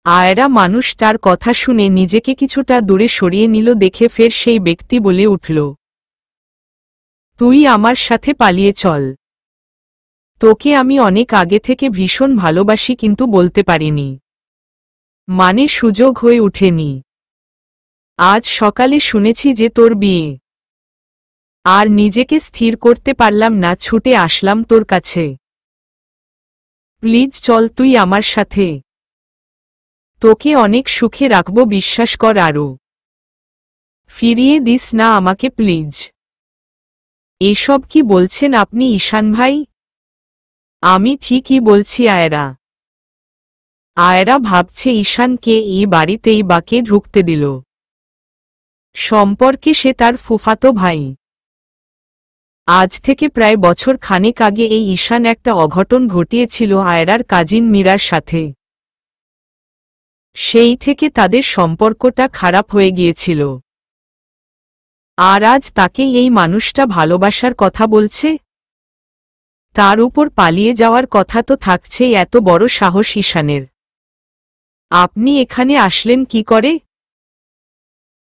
আয়রা মানুষটার কথা শুনে নিজেকে কিছুটা দূরে সরিয়ে নিল দেখে ফের সেই ব্যক্তি বলে উঠল, তুই আমার সাথে পালিয়ে চল। তোকে আমি অনেক আগে থেকে ভীষণ ভালোবাসি কিন্তু বলতে পারিনি, মানে সুযোগ হয়ে ওঠেনি। আজ সকালে শুনেছি যে তোর বিয়ে, আর নিজেকে স্থির করতে পারলাম না, ছুটে আসলাম তোর কাছে। প্লিজ চল তুই আমার সাথে, তোকে অনেক সুখে রাখব, বিশ্বাস কর। আরও ফিরিয়ে দিস না আমাকে প্লিজ। এসব কি বলছেন আপনি ঈশান ভাই? আমি ঠিকই বলছি আয়রা। আয়রা ভাবছে ঈশানকে এই বাড়িতেই বাকে ঢুকতে দিল, সম্পর্কে সে তার ফুফাতো ভাই। আজ থেকে প্রায় বছর খানেক আগে এই ঈশান একটা অঘটন ঘটিয়েছিল আয়রার কাজিন মীরার সাথে। সেই থেকে তাদের সম্পর্কটা খারাপ হয়ে গিয়েছিল, আর আজ তাকে এই মানুষটা ভালোবাসার কথা বলছে। তার উপর পালিয়ে যাওয়ার কথা তো থাকছেই, এত বড় সাহস ঈশানের। আপনি এখানে আসলেন কি করে?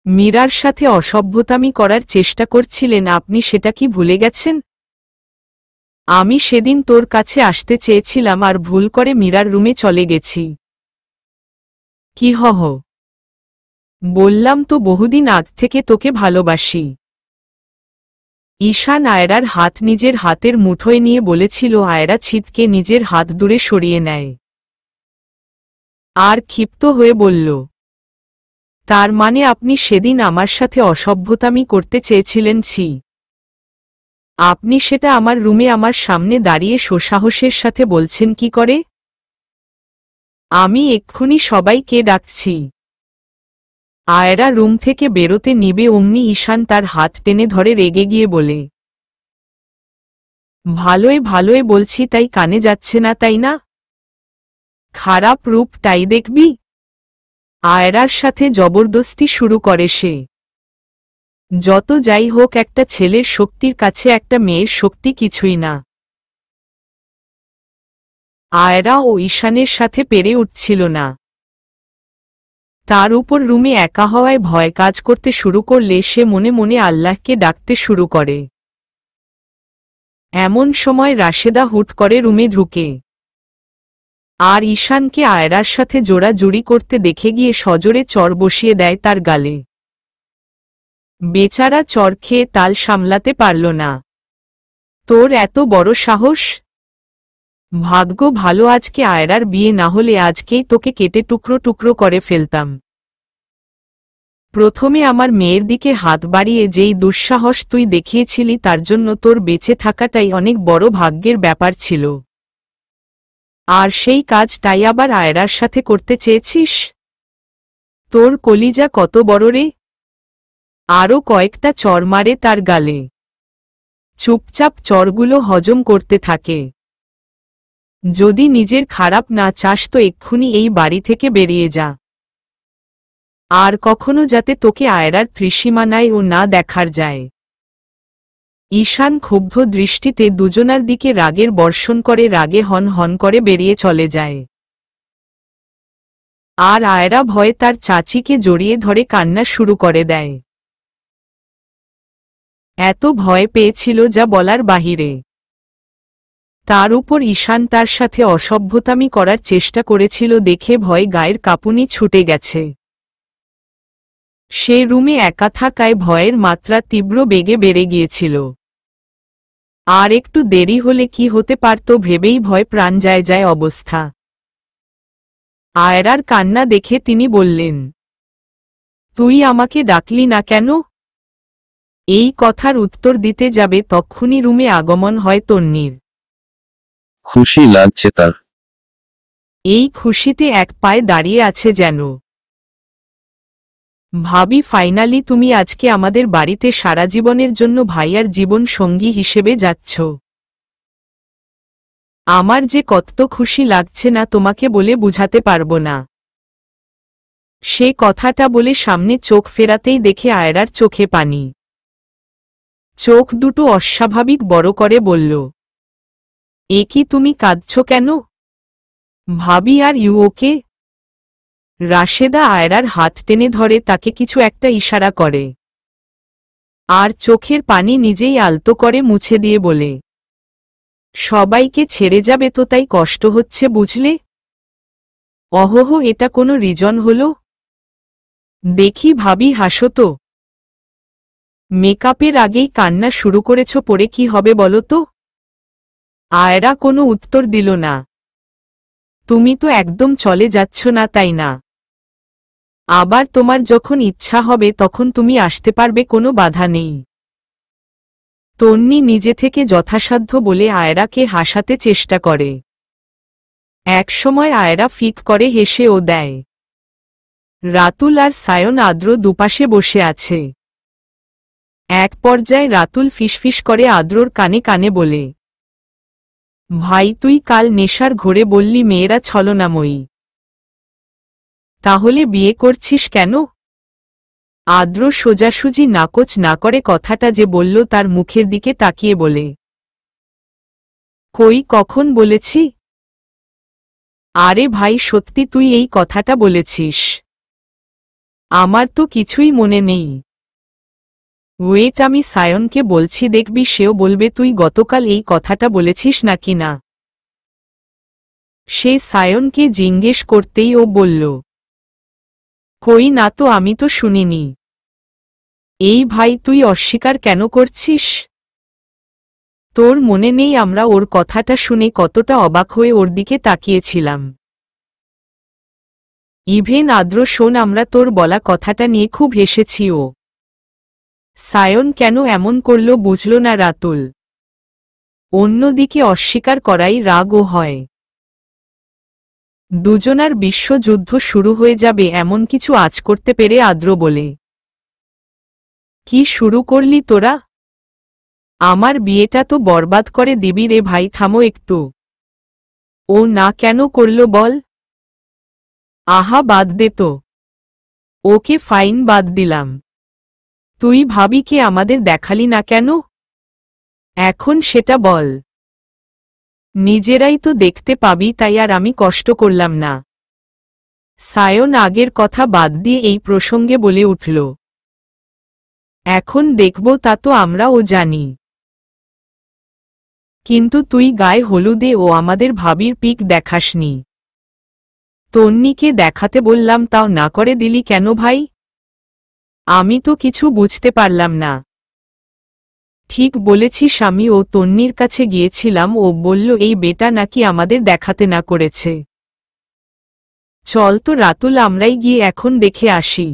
মীরার সাথে অসভ্যতামি করার চেষ্টা করছিলেন আপনি, সেটা কি ভুলে গেছেন? আমি সেদিন তোর কাছে আসতে চেয়েছিলাম আর ভুল করে মীরার রুমে চলে গেছি। কি হহ, বললাম তো বহুদিন আগ থেকে তোকে ভালোবাসি। ঈশান আয়রার হাত নিজের হাতের মুঠোয় নিয়ে বলেছিল। আয়রা ছিটকে নিজের হাত দূরে সরিয়ে নেয় আর ক্ষিপ্ত হয়ে বলল, তার মানে আপনি সেদিন আমার সাথে অসভ্যতামি করতে চেয়েছিলেন? ছি, আপনি সেটা আমার রুমে আমার সামনে দাঁড়িয়ে সোসাহসের সাথে বলছেন কি করে? আমি এক্ষুনি সবাইকে ডাকছি। আয়রা রুম থেকে বেরোতে নিবে অমনি ঈশান তার হাত টেনে ধরে রেগে গিয়ে বলে, ভালোই ভালোই বলছি, তাই কানে যাচ্ছে না তাই না? খারাপ রূপটাই দেখবি। আয়রার সাথে জবরদস্তি শুরু করে সে। যত যাই হোক, একটা ছেলের শক্তির কাছে একটা মেয়ের শক্তি কিছুই না। আয়রা ও ঈশানের সাথে পেরে উঠছিল না। তার উপর রুমে একা হওয়ায় ভয় কাজ করতে শুরু করলে সে মনে মনে আল্লাহকে ডাকতে শুরু করে। এমন সময় রাশেদা হুট করে রুমে ঢুকে আর ঈশানকে আয়রার সাথে জোড়াজুড়ি করতে দেখে গিয়ে সজোরে চর বসিয়ে দেয় তার গালে। বেচারা চর খেয়ে তাল সামলাতে পারল না। তোর এত বড় সাহস! ভাগ্য ভালো আজকে আয়রার বিয়ে, না হলে আজকেই তোকে কেটে টুকরো টুকরো করে ফেলতাম। প্রথমে আমার মেয়ের দিকে হাত বাড়িয়ে যেই দুঃসাহস তুই দেখিয়েছিলি, তার জন্য তোর বেঁচে থাকাটাই অনেক বড় ভাগ্যের ব্যাপার ছিল। আর সেই কাজটাই আবার আয়রার সাথে করতে চেয়েছিস? তোর কলিজা কত বড় রে! আরও কয়েকটা চর মারে তার গালে। চুপচাপ চরগুলো হজম করতে থাকে। যদি নিজের খারাপ না চাস তো এক্ষুনি এই বাড়ি থেকে বেরিয়ে যা। আর কখনো যাতে তোকে আয়রার ত্রিসীমানায় ও না দেখার যায়। ঈশান ক্ষুব্ধ দৃষ্টিতে দুজনার দিকে রাগের বর্ষণ করে রাগে হন হন করে বেরিয়ে চলে যায়। আর আয়রা ভয়ে তার চাচিকে জড়িয়ে ধরে কান্না শুরু করে দেয়। এত ভয় পেয়েছিল যা বলার বাহিরে। তার উপর ঈশান তার সাথে অসভ্যতামি করার চেষ্টা করেছিল দেখে ভয়ে গায়ের কাঁপুনি ছুটে গেছে। সে রুমে একা থাকায় ভয়ের মাত্রা তীব্র বেগে বেড়ে গিয়েছিল। আর একটু দেরি হলে কি হতে পারত ভেবেই ভয় প্রাণ যায় যায় অবস্থা। আয়রার কান্না দেখে তিনি বললেন, তুই আমাকে ডাকলি না কেন? এই কথার উত্তর দিতে যাবে তক্ষুনি রুমে আগমন হয় তন্নির। খুশি লাগছে তার। এই খুশিতে এক পায়ে দাঁড়িয়ে আছে যেন। ভাবি, ফাইনালি তুমি আজকে আমাদের বাড়িতে সারা জীবনের জন্য ভাইয়ার জীবন সঙ্গী হিসেবে যাচ্ছ। আমার যে কত খুশি লাগছে না তোমাকে বলে বুঝাতে পারবো না। সে কথাটা বলে সামনে চোখ ফেরাতেই দেখে আয়রার চোখে পানি। চোখ দুটো অস্বাভাবিক বড় করে বলল, এ কি তুমি কাঁদছ কেন? ভাবি, আর ইউ ওকে? রাশেদা আয়রার হাত টেনে ধরে তাকে কিছু একটা ইশারা করে আর চোখের পানি নিজেই আলতো করে মুছে দিয়ে বলে, সবাইকে ছেড়ে যাবে তো তাই কষ্ট হচ্ছে বুঝলে। অহহ, এটা কোনো রিজন হলো? দেখি ভাবি হাসো তো। মেকআপের আগেই কান্না শুরু করেছ, পরে কি হবে বলো তো? আয়রা কোনো উত্তর দিল না। তুমি তো একদম চলে যাচ্ছ না তাই না? আবার তোমার যখন ইচ্ছা হবে তখন তুমি আসতে পারবে, কোনো বাধা নেই। তন্নি নিজে থেকে যথাসাধ্য বলে আয়রাকে হাসাতে চেষ্টা করে। একসময় আয়রা ফিক করে হেসে ও দেয়। রাতুল আর সায়ন আদ্র দুপাশে বসে আছে। এক পর্যায়ে রাতুল ফিসফিস করে আদ্রর কানে কানে বলে, ভাই তুই কাল নেশার ঘোরে বললি মেয়েরা ছলনাময়ী, তাহলে বিয়ে করছিস কেন? আদ্র সোজাসুজি নাকচ না করে কথাটা যে বলল তার মুখের দিকে তাকিয়ে বলে, কই কখন বলেছি? আরে ভাই সত্যি তুই এই কথাটা বলেছিস? আমার তো কিছুই মনে নেই। ওয়েট, আমি সায়নকে বলছি, দেখবি সেও বলবে তুই গতকাল এই কথাটা বলেছিস নাকি না। সে সায়নকে জিজ্ঞেস করতেই ও বলল, কই না তো, আমি তো শুনিনি। এই ভাই তুই অস্বীকার কেন করছিস? তোর মনে নেই আমরা ওর কথাটা শুনে কতটা অবাক হয়ে ওর দিকে তাকিয়েছিলাম? ইভেন আদ্র শোন, আমরা তোর বলা কথাটা নিয়ে খুব হেসেছি। ও সায়ন কেন এমন করল বুঝল না রাতুল। অন্যদিকে অস্বীকার করাই রাগ ও হয়। দুজনার বিশ্বযুদ্ধ শুরু হয়ে যাবে এমন কিছু আজ করতে পেরে আদ্র বলে, কি শুরু করলি তোরা? আমার বিয়েটা তো বরবাদ করে দিবি রে ভাই, থামো একটু। ও না কেন করল বল? আহা বাদ দে তো। ওকে ফাইন, বাদ দিলাম। তুই ভাবিকে আমাদের দেখালি না কেন? এখন সেটা বল। নিজেরাই তো দেখতে পাবি, তাই আর আমি কষ্ট করলাম না। সায়ন আগের কথা বাদ দিয়ে এই প্রসঙ্গে বলে উঠল, এখন দেখব তা তো আমরাও জানি, কিন্তু তুই গায়ে হলুদে ও আমাদের ভাবির পিক দেখাসনি। তন্নিকে দেখাতে বললাম তাও না করে দিলি কেন ভাই? আমি তো কিছু বুঝতে পারলাম না। ঠিক বলেছিস, আমি ও তন্নির কাছে গিয়েছিলাম, ও বলল এই বেটা নাকি আমাদের দেখাতে না করেছে। চল তো রাতুল, আমরাই গিয়ে এখন দেখে আসি।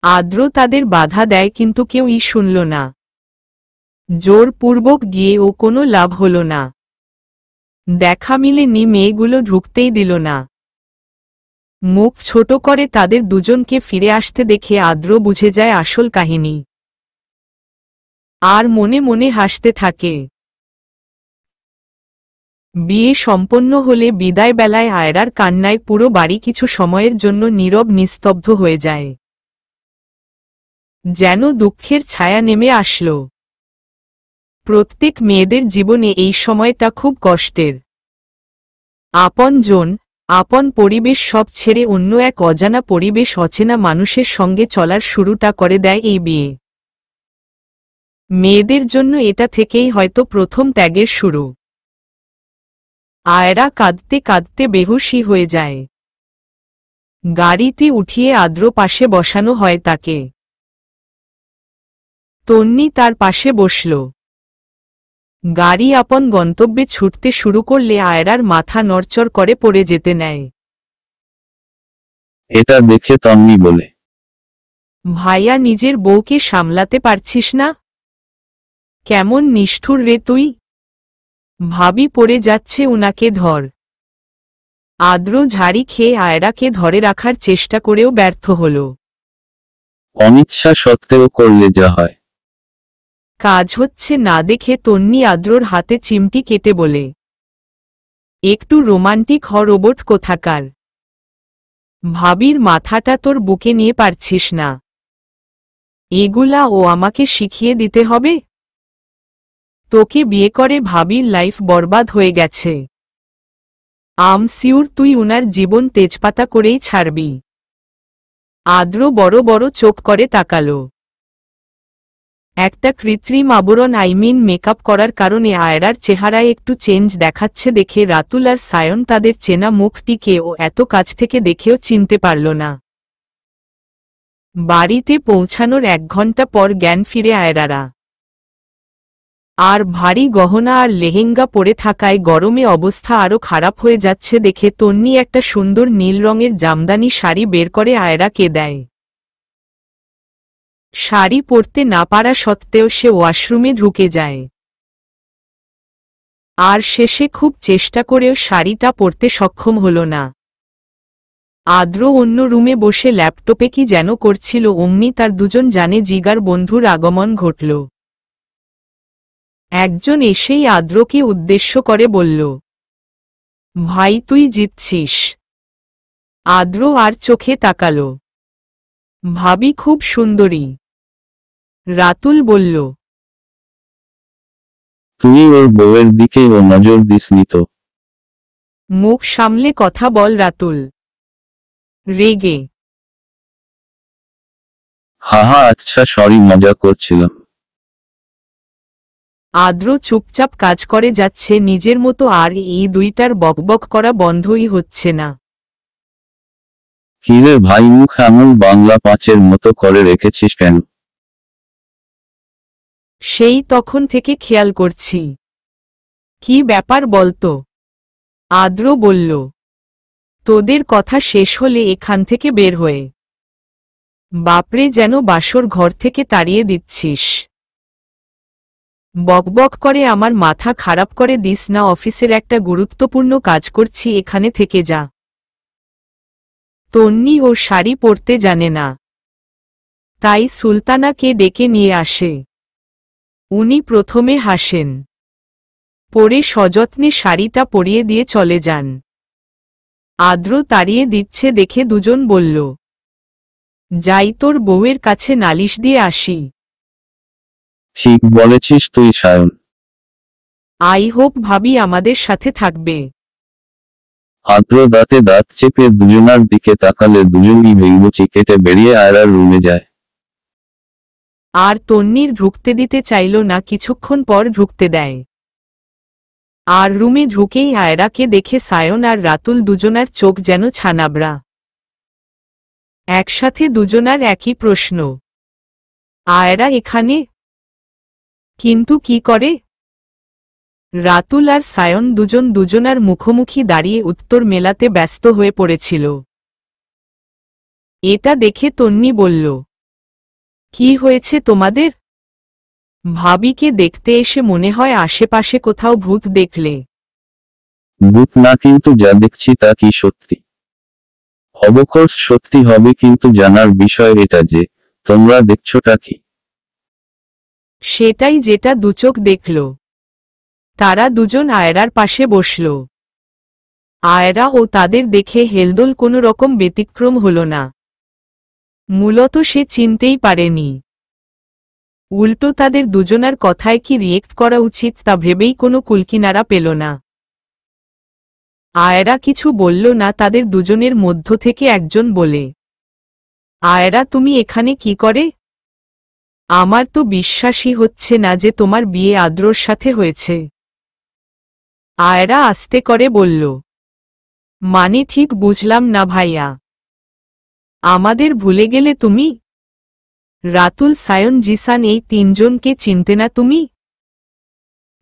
আদ্র তাদের বাধা দেয় কিন্তু কেউই শুনল না। জোরপূর্বক গিয়ে ও কোনো লাভ হল না। দেখা মিলেনি, মেয়েগুলো ঢুকতেই দিল না। মুখ ছোট করে তাদের দুজনকে ফিরে আসতে দেখে আদ্র বুঝে যায় আসল কাহিনী। আর মনে মনে হাসতে থাকে। বিয়ে সম্পন্ন হলে বিদায় বেলায় আয়রার কান্নায় পুরো বাড়ি কিছু সময়ের জন্য নীরব নিস্তব্ধ হয়ে যায়। যেন দুঃখের ছায়া নেমে আসল। প্রত্যেক মেয়েদের জীবনে এই সময়টা খুব কষ্টের। আপনজন, আপন পরিবেশ সব ছেড়ে অন্য এক অজানা পরিবেশ, অচেনা মানুষের সঙ্গে চলার শুরুটা করে দেয় এই বিয়ে। মেয়েদের জন্য এটা থেকেই হয়তো প্রথম ত্যাগের শুরু। আয়রা কাঁদতে কাঁদতে বেহুশি হয়ে যায়। গাড়িতে উঠিয়ে আদ্র পাশে বসানো হয় তাকে। তন্নি তার পাশে বসল। গাড়ি আপন গন্তব্যে ছুটতে শুরু করলে আয়রার মাথা নড়চড় করে পড়ে যেতে নেয়। এটা দেখে তন্নি বলে, ভাইয়া নিজের বউকে সামলাতে পারছিস না? কেমন নিষ্ঠুর রে তুই। ভাবি পড়ে যাচ্ছে, উনাকে ধর। আদ্র ঝাড়ি খেয়ে আয়রাকে ধরে রাখার চেষ্টা করেও ব্যর্থ হল। অনিচ্ছা সত্ত্বেও করলে যা হয়। কাজ হচ্ছে না দেখে তন্নি আদ্রর হাতে চিমটি কেটে বলে, একটু রোমান্টিক হ রোবট কোথাকার। ভাবির মাথাটা তোর বুকে নিয়ে পারছিস না? এগুলা ও আমাকে শিখিয়ে দিতে হবে? তোকে বিয়ে করে ভাবির লাইফ বরবাদ হয়ে গেছে। আম সিউর তুই উনার জীবন তেজপাতা করেই ছাড়বি। আদ্র বড় বড় চোখ করে তাকালো। একটা কৃত্রিম আবরণ মেকআপ করার কারণে আয়রার চেহারায় একটু চেঞ্জ দেখাচ্ছে দেখে রাতুল আর সায়ন তাদের চেনা মুখটিকে ও এত কাছ থেকে দেখেও চিনতে পারল না। বাড়িতে পৌঁছানোর 1 ঘন্টা পর জ্ঞান ফিরে আয়রারা। আর ভারী গহনা আর লেহেঙ্গা পরে থাকায় গরমে অবস্থা আরো খারাপ হয়ে যাচ্ছে দেখে তন্নি একটা সুন্দর নীল রঙের জামদানি শাড়ি বের করে আয়রাকে দেয়। শাড়ি পরতে না পারা সত্ত্বেও সে ওয়াশরুমে ঢুকে যায়। আর শেষে খুব চেষ্টা করেও শাড়িটা পরতে সক্ষম হল না। আদ্র অন্য রুমে বসে ল্যাপটপে কি যেন করছিল, অমনি তার দুজন জানে জিগার বন্ধুর আগমন ঘটল। একজন এসেই আদ্রকে উদ্দেশ্য করে বলল, ভাই তুই জিতছিস। আদ্র আর চোখে তাকালো। ভাবি খুব সুন্দরী। রাতুল বলল, তুই ওর বউয়ের দিকে ও নজর দিসনি তো? মুখ সামলে কথা বল রাতুল। রেগে। হাহা আচ্ছা সরি, মজা করছিলাম। আদ্র চুপচাপ কাজ করে যাচ্ছে নিজের মতো, আর এই দুইটার বকবক করা বন্ধই হচ্ছে না। কিরে ভাই, মুখ এমন বাংলা পাঁচের মতো করে রেখেছিস কেন? সেই তখন থেকে খেয়াল করছি। কি ব্যাপার বলতো? আদ্র বলল, তোদের কথা শেষ হলে এখান থেকে বের হয়ে। বাপরে, যেন বাসর ঘর থেকে তাড়িয়ে দিচ্ছিস। বকবক করে আমার মাথা খারাপ করে দিস না, অফিসের একটা গুরুত্বপূর্ণ কাজ করছি, এখানে থেকে যা। তন্নি ও শাড়ি পরতে জানে না, তাই সুলতানাকে ডেকে নিয়ে আসে। উনি প্রথমে হাসেন, পরে সযত্নে শাড়িটা পরিয়ে দিয়ে চলে যান। আদ্র তাড়িয়ে দিচ্ছে দেখে দুজন বলল, যাই তোর বউয়ের কাছে নালিশ দিয়ে আসি। ঠিক বলেছিস তুই সায়ন। আই হোপ ভাবি আমাদের সাথে থাকবে। আদ্র দাঁতে দাঁত চেপে দুজনার দিকে তাকালে দুজনই ভেঙুচি কেটে বেরিয়ে আয়রার রুমে যায়। আর তন্নির ঢুকতে দিতে চাইল না, কিছুক্ষণ পর ঢুকতে দেয়। আর রুমে ঢুকেই আয়রাকে দেখে সায়ন আর রাতুল দুজনার চোখ যেন ছানাবড়া। একসাথে দুজনার একই প্রশ্ন, আয়রা এখানে কিন্তু কি করে? রাতুল আর সায়ন দুজন দুজনার মুখোমুখি দাঁড়িয়ে উত্তর মেলাতে ব্যস্ত হয়ে পড়েছিল। এটা দেখে তন্নি বলল, কি হয়েছে তোমাদের? ভাবিকে দেখতে এসে মনে হয় আশেপাশে কোথাও ভূত দেখলে। ভূত না, কিন্তু যা দেখছি তা কি সত্যি? অবকোর্স সত্যি হবে, কিন্তু জানার বিষয় এটা যে তোমরা দেখছোটা কি? সেটাই, যেটা দুচোখ দেখল। তারা দুজন আয়রার পাশে বসল। আয়রা ও তাদের দেখে হেলদোল কোনো রকম ব্যতিক্রম হল না। মূলত সে চিনতেই পারেনি। উল্টো তাদের দুজনার কথায় কি রিয়েক্ট করা উচিত তা ভেবেই কোনো কুলকিনারা পেল না। আয়রা কিছু বলল না। তাদের দুজনের মধ্য থেকে একজন বলে, আয়রা তুমি এখানে কি করে? আমার তো বিশ্বাসই হচ্ছে না যে তোমার বিয়ে আদ্রর সাথে হয়েছে। আয়রা আস্তে করে বলল, মানে ঠিক বুঝলাম না ভাইয়া। আমাদের ভুলে গেলে তুমি? রাতুল, সায়ন, জিসান, এই তিনজনকে চিনতে না তুমি?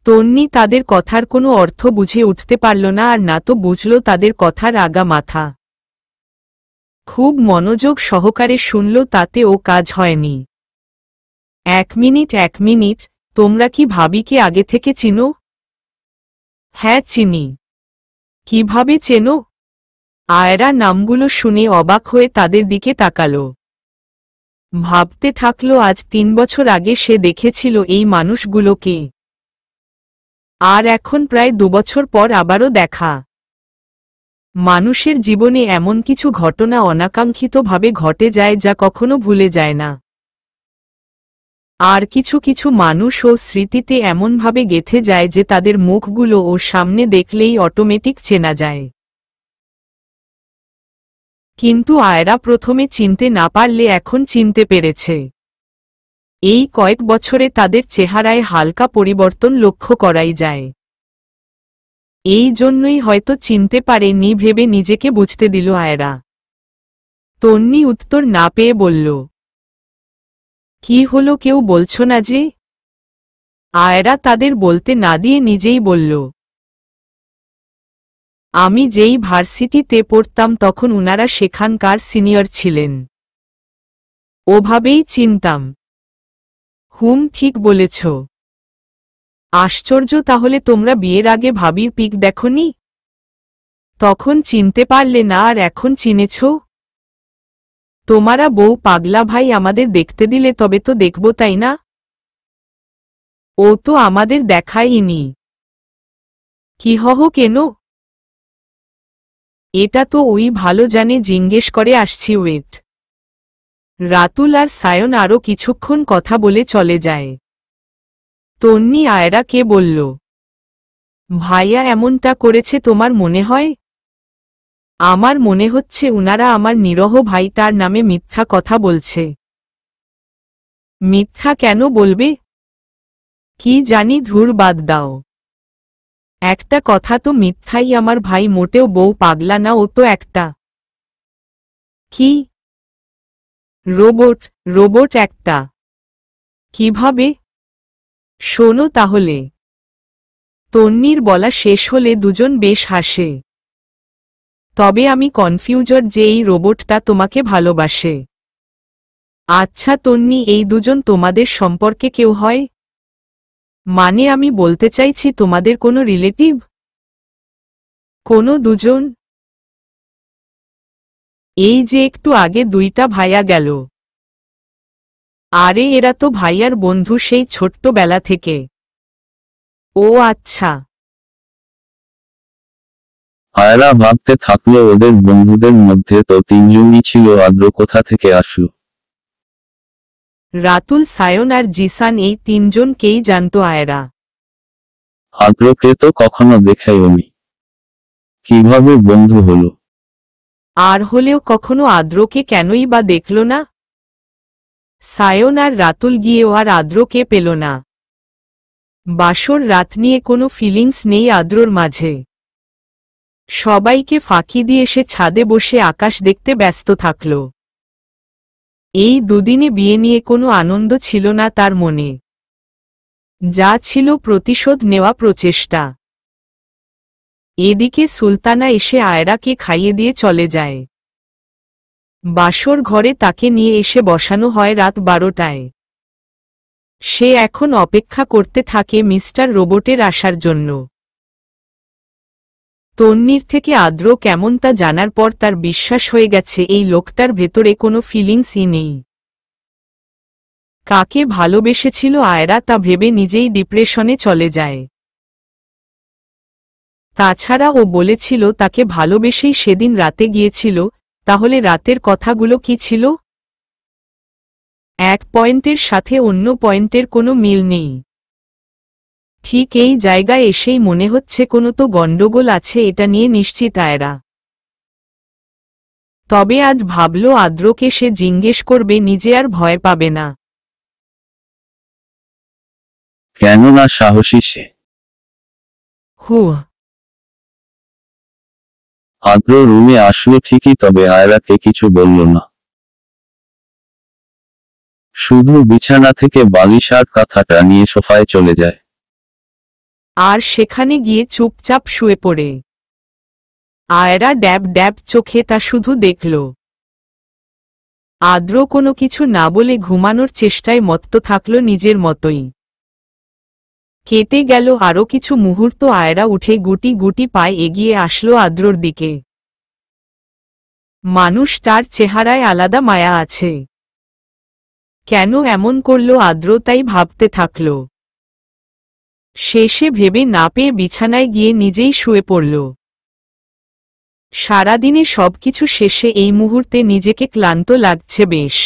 তন্নি তাদের কথার কোনো অর্থ বুঝে উঠতে পারল না, আর না তো বুঝল তাদের কথার আগা মাথা। খুব মনোযোগ সহকারে শুনল, তাতে ও কাজ হয়নি। এক মিনিট, তোমরা কি ভাবিকে আগে থেকে চিনো? হ্যাঁ চিনি। কিভাবে চেনো? আয়রা নামগুলো শুনে অবাক হয়ে তাদের দিকে তাকালো। ভাবতে থাকলো আজ 3 বছর আগে সে দেখেছিল এই মানুষগুলোকে, আর এখন প্রায় 2 বছর পর আবারও দেখা। মানুষের জীবনে এমন কিছু ঘটনা অনাকাঙ্ক্ষিতভাবে ঘটে যায় যা কখনো ভুলে যায় না। আর কিছু কিছু মানুষ ও স্মৃতিতে এমনভাবে গেঁথে যায় যে তাদের মুখগুলো ও সামনে দেখলেই অটোমেটিক চেনা যায়। কিন্তু আয়রা প্রথমে চিনতে না পারলে এখন চিনতে পেরেছে। এই কয়েক বছরে তাদের চেহারায় হালকা পরিবর্তন লক্ষ্য করাই যায়। এই জন্যই হয়তো চিনতে পারেনি ভেবে নিজেকে বুঝতে দিল আয়রা। তন্নি উত্তর না পেয়ে বলল, কি হলো, কেউ বলছো না যে? আয়রা তাদের বলতে না দিয়ে নিজেই বলল, আমি যেই ভার্সিটিতে পড়তাম তখন উনারা সেখানকার সিনিয়র ছিলেন, ওভাবেই চিনতাম। ঠিক বলেছ। আশ্চর্য, তাহলে তোমরা বিয়ের আগে ভাবির পিক দেখনি? তখন চিনতে পারলে না আর এখন চিনেছ? তোমারা বউ পাগলা ভাই আমাদের দেখতে দিলে তবে তো দেখব, তাই না? ও তো আমাদের দেখায়নি। কি কেন? এটা তো ওই ভালো জানে, জিজ্ঞেস করে আসছি, ওয়েট। রাতুল আর সায়ন আরও কিছুক্ষণ কথা বলে চলে যায়। তন্নি আয়রাকে বলল, ভাইয়া এমনটা করেছে তোমার মনে হয়? আমার মনে হচ্ছে উনারা আমার নিরহ ভাইটার নামে মিথ্যা কথা বলছে। মিথ্যা কেন বলবে? কি জানি, ধুর বাদ দাও। একটা কথা তো মিথ্যাই, আমার ভাই মোটেও বউ পাগলা না, ও তো একটা কি রোবট। রোবট একটা। কিভাবে? শোনো তাহলে। তন্নির বলা শেষ হলে দুজন বেশ হাসে। তবে আমি কনফিউজড যে এই রোবটটা তোমাকে ভালোবাসে। আচ্ছা তন্নি, এই দুজন তোমাদের সম্পর্কে কেউ হয়? মানে আমি বলতে চাইছি তোমাদের কোনো রিলেটিভ? কোনো দুজন? এই যে একটু আগে দুইটা ভাইয়া গেল। আরে এরা তো ভাইয়ার বন্ধু সেই ছোট্টবেলা থেকে। ও আচ্ছা। আয়রা ভাবতে থাকলো ওদের বন্ধুদের মধ্যে তো তিনজনই ছিল, আদ্র কোথা থেকে আসলো? রাতুল, সায়ন আর জিসান, এই তিনজনকেই জানতো আয়রা। আদ্রকে তো কখনো দেখাইওনি, কিভাবে বন্ধু হলো? আর হলেও কখনো আদ্রকে কেনই বা দেখল না? সায়ন আর রাতুল গিয়েও আর আদ্রকে পেল না। বাসর রাত নিয়ে কোনো ফিলিংস নেই আদ্রর মাঝে। সবাইকে ফাঁকি দিয়ে সে ছাদে বসে আকাশ দেখতে ব্যস্ত থাকল। এই দুদিনে বিয়ে নিয়ে কোনো আনন্দ ছিল না তার মনে। যা ছিল প্রতিশোধ নেওয়া প্রচেষ্টা। এদিকে সুলতানা এসে আয়রাকে খাইয়ে দিয়ে চলে যায়। বাসর ঘরে তাকে নিয়ে এসে বসানো হয় রাত 12টায়। সে এখন অপেক্ষা করতে থাকে মিস্টার রোবটের আসার জন্য। তন্নির থেকে আদ্র কেমন তা জানার পর তার বিশ্বাস হয়ে গেছে এই লোকটার ভেতরে কোনো ফিলিংসই নেই। কাকে ভালোবেসেছিল আয়রা তা ভেবে নিজেই ডিপ্রেশনে চলে যায়। তাছাড়া ও বলেছিল তাকে ভালোবেসেই সেদিন রাতে গিয়েছিল, তাহলে রাতের কথাগুলো কি ছিল? এক পয়েন্টের সাথে অন্য পয়েন্টের কোনো মিল নেই। ঠিক এই জায়গায় এসেই মনে হচ্ছে কোনো তো গণ্ডগোল আছে, এটা নিয়ে নিশ্চিত আয়রা। তবে আজ ভাবল আদ্রকে সে জিজ্ঞেস করবে, নিজে আর ভয় পাবে না। কেননা সাহসী সে। আদ্র রুমে আসলো ঠিকই, তবে আয়রাকে কিছু বলল না। শুধু বিছানা থেকে বালিশ আর কাঁথাটা নিয়ে সোফায় চলে যায়। আর সেখানে গিয়ে চুপচাপ শুয়ে পড়ে। আয়রা ড্যাব ড্যাব চোখে তা শুধু দেখল। আদ্র কোনো কিছু না বলে ঘুমানোর চেষ্টায় মত্ত থাকল নিজের মতোই। কেটে গেল আরও কিছু মুহূর্ত। আয়রা উঠে গুটি গুটি পায়ে এগিয়ে আসলো আদ্রর দিকে। মানুষটার চেহারায় আলাদা মায়া আছে। কেন এমন করল আদ্র তাই ভাবতে থাকল। শেষে ভেবে না পেয়ে বিছানায় গিয়ে নিজেই শুয়ে পড়ল। সারাদিনে সবকিছু শেষে এই মুহূর্তে নিজেকে ক্লান্ত লাগছে বেশ।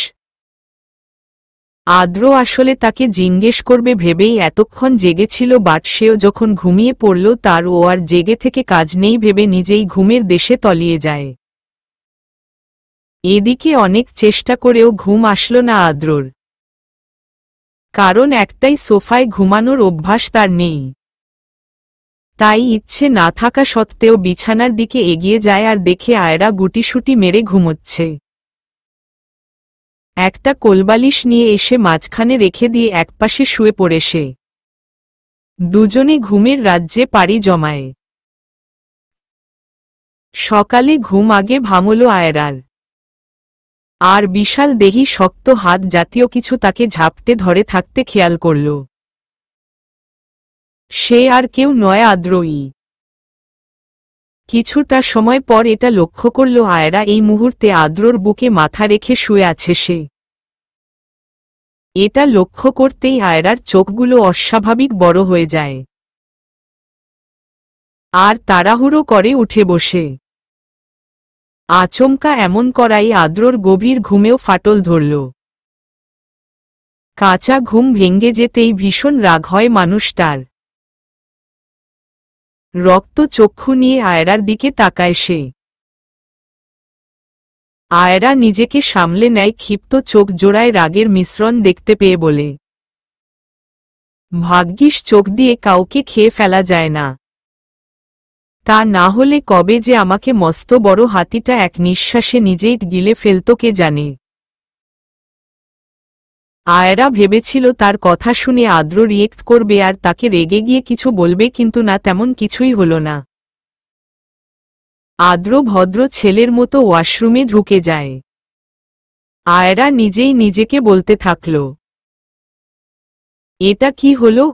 আদ্র আসলে তাকে জিজ্ঞেস করবে ভেবেই এতক্ষণ জেগেছিল, বাট সেও যখন ঘুমিয়ে পড়ল তার ও আর জেগে থেকে কাজ নেই ভেবে নিজেই ঘুমের দেশে তলিয়ে যায়। এদিকে অনেক চেষ্টা করেও ঘুম আসলো না আদ্রর, কারণ একটাই সোফায় ঘুমানোর অভ্যাস তার নেই। তাই ইচ্ছে না থাকা সত্ত্বেও বিছানার দিকে এগিয়ে যায় আর দেখে আয়রা গুটিসুটি মেরে ঘুমোচ্ছে। একটা কোলবালিশ নিয়ে এসে মাঝখানে রেখে দিয়ে একপাশে শুয়ে পড়ে সে। দুজনে ঘুমের রাজ্যে পাড়ি জমায়। সকালে ঘুম আগে ভাঙল আয়রার। আর বিশাল দেহি শক্ত হাত জাতীয় কিছু তাকে ঝাপটে ধরে থাকতে খেয়াল করল। সে আর কেউ নয়, আদ্রই। কিছুটা সময় পর এটা লক্ষ্য করল আয়রা এই মুহূর্তে আদ্রর বুকে মাথা রেখে শুয়ে আছে সে। এটা লক্ষ্য করতেই আয়রার চোখগুলো অস্বাভাবিক বড় হয়ে যায়। আর তাড়াহুড়ো করে উঠে বসে। আচমকা এমন করাই আদ্রর গভীর ঘুমেও ফাটল ধরল। কাঁচা ঘুম ভেঙে যেতেই ভীষণ রাগ হয় মানুষটার। রক্ত চক্ষু নিয়ে আয়রার দিকে তাকায় সে। আয়রা নিজেকে সামলে নেয়, ক্ষিপ্ত চোখ জোড়ায় রাগের মিশ্রণ দেখতে পেয়ে বলে, ভাগ্যিস চোখ দিয়ে কাউকে খেয়ে ফেলা যায় না। তা না হলে কবে যে আমাকে মস্ত বড় হাতিটা এক নিঃশ্বাসে নিজেই গিলে ফেলত কে জানে। আয়রা ভেবেছিল তার কথা শুনে আদ্র রিয়েক্ট করবে আর তাকে রেগে গিয়ে কিছু বলবে, কিন্তু না, তেমন কিছুই হল না। আদ্র ভদ্র ছেলের মতো ওয়াশরুমে ঢুকে যায়। আয়রা নিজেই নিজেকে বলতে থাকল, এটা কি হলো?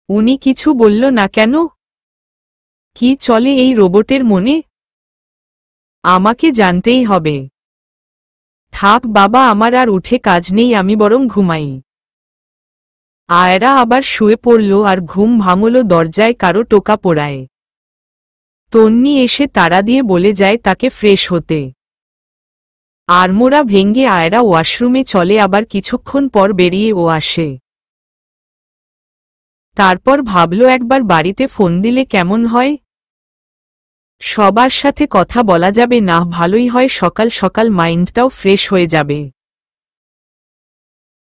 উনি কিছু বলল না কেন? কি চলে এই রোবটের মনে? আমাকে জানতেই হবে। থাক বাবা, আমার আর উঠে কাজ নেই, আমি বরং ঘুমাই। আয়রা আবার শুয়ে পড়ল আর ঘুম ভাঙল দরজায় কারো টোকা পোড়ায়। তন্নি এসে তাড়া দিয়ে বলে যায় তাকে ফ্রেশ হতে। আড়মোড়া ভেঙে আয়রা ওয়াশরুমে চলে, আবার কিছুক্ষণ পর বেরিয়ে ও আসে। তারপর ভাবল একবার বাড়িতে ফোন দিলে কেমন হয়। সবার সাথে কথা বলা যাবে না, ভালোই হয়, সকাল সকাল মাইন্ডটাও ফ্রেশ হয়ে যাবে।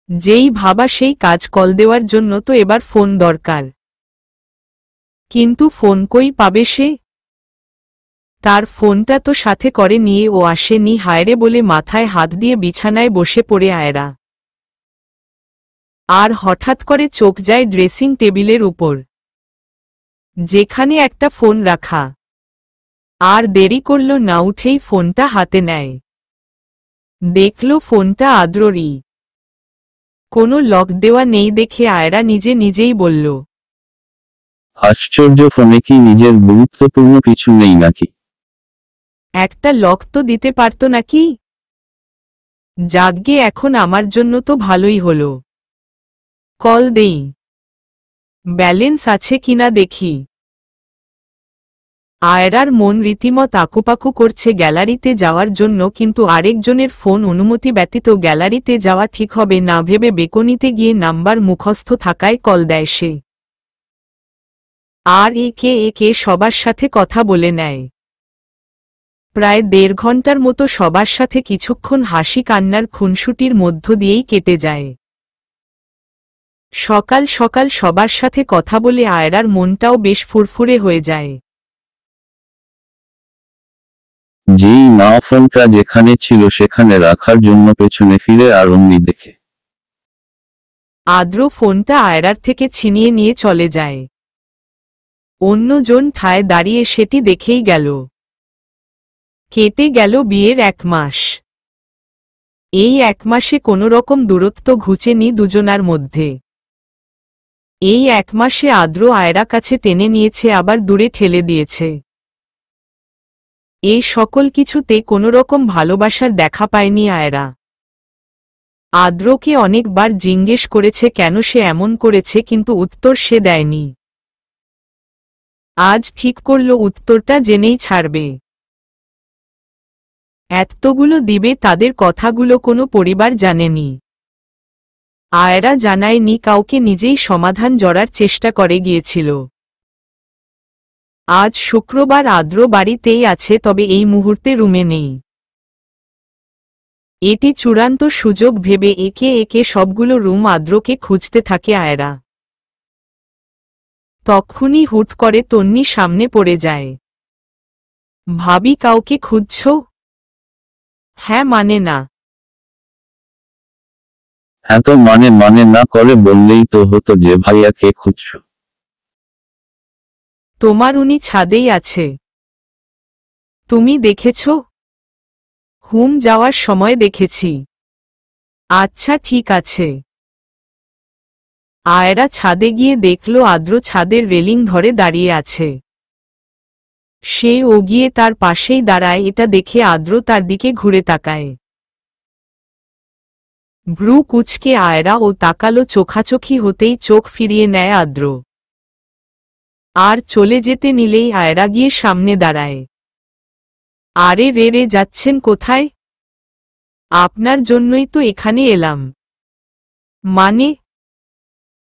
যেই ভাবা সেই কাজ, কল দেওয়ার জন্য তো এবার ফোন দরকার। কিন্তু ফোন কই পাবে সে? তার ফোনটা তো সাথে করে নিয়ে ও আসেনি। হায়রে বলে মাথায় হাত দিয়ে বিছানায় বসে পড়ে আয়রা। আর হঠাৎ করে চোখ যায় ড্রেসিং টেবিলের উপর, যেখানে একটা ফোন রাখা। আর দেরি করল না, উঠেই ফোনটা হাতে নেয়। দেখল ফোনটা আদ্ররই। কোনো লক দেওয়া নেই দেখে আয়রা নিজে নিজেই বলল, আশ্চর্য, ফোনে কি নিজের গুরুত্বপূর্ণ কিছু নেই নাকি? একটা লক তো দিতে পারতো নাকি? যাগ্গে, এখন আমার জন্য তো ভালোই হলো। কল দেই, ব্যালেন্স আছে কিনা দেখি। আয়রার মন রীতিমত আকুপাকু করছে গ্যালারিতে যাওয়ার জন্য, কিন্তু আরেকজনের ফোন অনুমতি ব্যতীত গ্যালারিতে যাওয়া ঠিক হবে না ভেবে বেকনিতে গিয়ে নাম্বার মুখস্থ থাকায় কল দেয় সে। আর একে একে সবার সাথে কথা বলে নেয়। প্রায় 1.5 ঘন্টার মতো সবার সাথে কিছুক্ষণ হাসি কান্নার খুনসুটির মধ্য দিয়েই কেটে যায়। সকাল সকাল সবার সাথে কথা বলে আয়রার মনটাও বেশ ফুরফুরে হয়ে যায়। যেই না ফোনটা যেখানে ছিল সেখানে রাখার জন্য পেছনে ফিরে আর অমনি দেখে আদ্র ফোনটা আয়রার থেকে ছিনিয়ে নিয়ে চলে যায়। অন্যজন ঠায় দাঁড়িয়ে সেটি দেখেই গেল। কেটে গেল বিয়ের 1 মাস। এই 1 মাসে কোনোরকম দূরত্ব ঘুচেনি দুজনার মধ্যে। এই 1 মাসে আদ্র আয়রা কাছে টেনে নিয়েছে, আবার দূরে ঠেলে দিয়েছে। এই সকল কিছুতে কোনোরকম ভালোবাসার দেখা পায়নি আয়রা। আদ্রকে অনেকবার জিজ্ঞেস করেছে কেন সে এমন করেছে, কিন্তু উত্তর সে দেয়নি। আজ ঠিক করল উত্তরটা জেনেই ছাড়বে। এতগুলো দিবে, তাদের কথাগুলো কোনো পরিবার জানেনি। আয়রা জানায়নি কাউকে, নিজেই সমাধান জড়ার চেষ্টা করে গিয়েছিল। আজ শুক্রবার, আদ্র বাড়িতেই আছে, তবে এই মুহূর্তে রুমে নেই। এটি চূড়ান্ত সুযোগ ভেবে একে একে সবগুলো রুম আদ্রকে খুঁজতে থাকে আয়রা। তক্ষুনি হুট করে তন্নি সামনে পড়ে যায়। ভাবি কাউকে খুঁজছ? হ্যাঁ মানে না। এত মানে না করে বললেই তো হতো যে ভাইয়াকে খুঁজছো। তোমার উনি ছাদেই আছে। তুমি দেখেছ? হুম, যাওয়ার সময় দেখেছি। আচ্ছা ঠিক আছে। আয়রা ছাদে গিয়ে দেখল আদ্র ছাদের রেলিং ধরে দাঁড়িয়ে আছে। সে ও গিয়ে তার পাশেই দাঁড়ায়। এটা দেখে আদ্র তার দিকে ঘুরে তাকায়। ভ্রু কুঁচকে আয়রা ও তাকালো, চোখাচোখি হতেই চোখ ফিরিয়ে নেয় আদ্র। আর চলে যেতে নিলেই আয়রা গিয়ে সামনে দাঁড়ায়। আরে রে যাচ্ছেন কোথায়? আপনার জন্যই তো এখানে এলাম। মানে?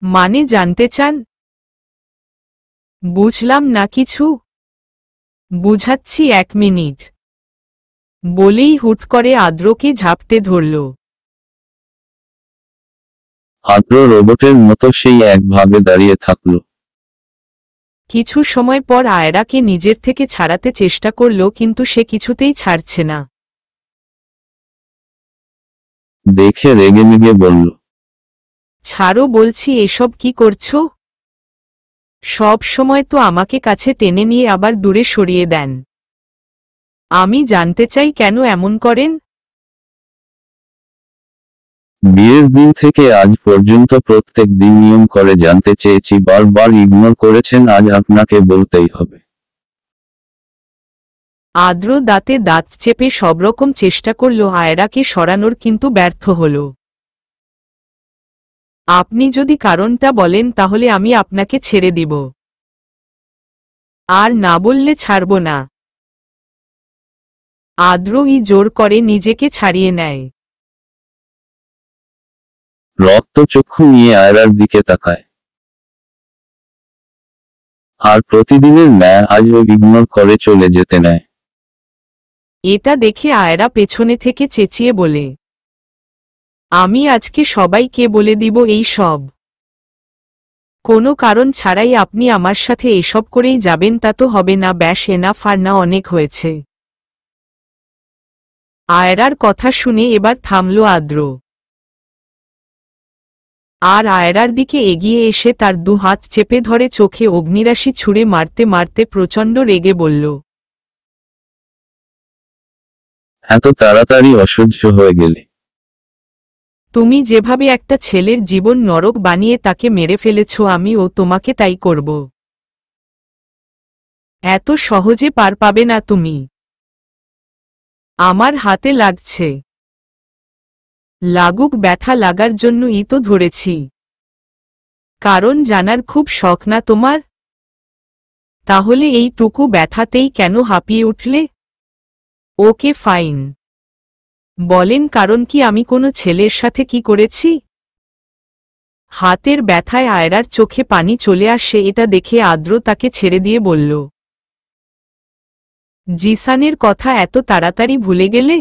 মানে জানতে চান? বুঝলাম না কিছু। বুঝাচ্ছি 1 মিনিট। বলেই হুট করে আদ্রকে ঝাপটে ধরল। আদ্র রোবটের মতো সেই একভাবে দাঁড়িয়ে থাকলো। কিছু সময় পর আয়রাকে নিজের থেকে ছাড়াতে চেষ্টা করল, কিন্তু সে কিছুতেই ছাড়ছে না। দেখে রেগেমেগে বলল, ছাড়ো বলছি, এসব কি করছো? সব সময় তো আমাকে কাছে টেনে নিয়ে আবার দূরে সরিয়ে দেন। আমি জানতে চাই কেন এমন করেন? বিয়ের দিন থেকে আজ পর্যন্ত প্রত্যেক দিন নিয়ম করে জানতে চেয়েছি, বারবার ইগনোর করেছেন, আজ আপনাকে বলতেই হবে। আদ্র দাঁতে দাঁত চেপে সবরকম চেষ্টা করল আয়রাকে সরানোর, কিন্তু ব্যর্থ হল। আপনি যদি কারণটা বলেন তাহলে আমি আপনাকে ছেড়ে দিব। আর না বললে ছাড়ব না। আদ্রই জোর করে নিজেকে ছাড়িয়ে নেয়। রক্তচক্ষু নিয়ে আয়রার দিকে তাকায়। আর প্রতিদিনের ন্যায় আজও ইগনোর করে চলে যেতে নেয়। এটা দেখে আয়রা পেছনে থেকে চেঁচিয়ে বলে, আমি আজকে সবাইকে বলে দিব এই সব। কোনো কারণ ছাড়াই আপনি আমার সাথে এসব করেই যাবেন, তা তো হবে না। ব্যাস, এনাফ, আর না অনেক হয়েছে। আয়রার কথা শুনে এবার থামল আদ্র। আর আয়রার দিকে এগিয়ে এসে তার 2 হাত চেপে ধরে চোখে অগ্নিরাশি ছুঁড়ে মারতে মারতে প্রচণ্ড রেগে বলল, এত তাড়াতাড়ি অসহ্য হয়ে গেলে? তুমি যেভাবে একটা ছেলের জীবন নরক বানিয়ে তাকে মেরে ফেলেছ, আমিও তোমাকে তাই করব। এত সহজে পার পাবে না তুমি। আমার হাতে লাগছে। লাগুক, ব্যথা লাগার জন্যই তো ধরেছি। কারণ জানার খুব শখ না তোমার? তাহলে এইটুকু ব্যথাতেই কেন হাঁপিয়ে উঠলে? Okay fine. বলেন কারণ কি, আমি কোনো ছেলের সাথে কি করেছি? হাতের ব্যথায় আয়রার চোখে পানি চলে আসে। এটা দেখে আদ্র তাকে ছেড়ে দিয়ে বলল, জিসানের কথা এত তাড়াতাড়ি ভুলে গেলে?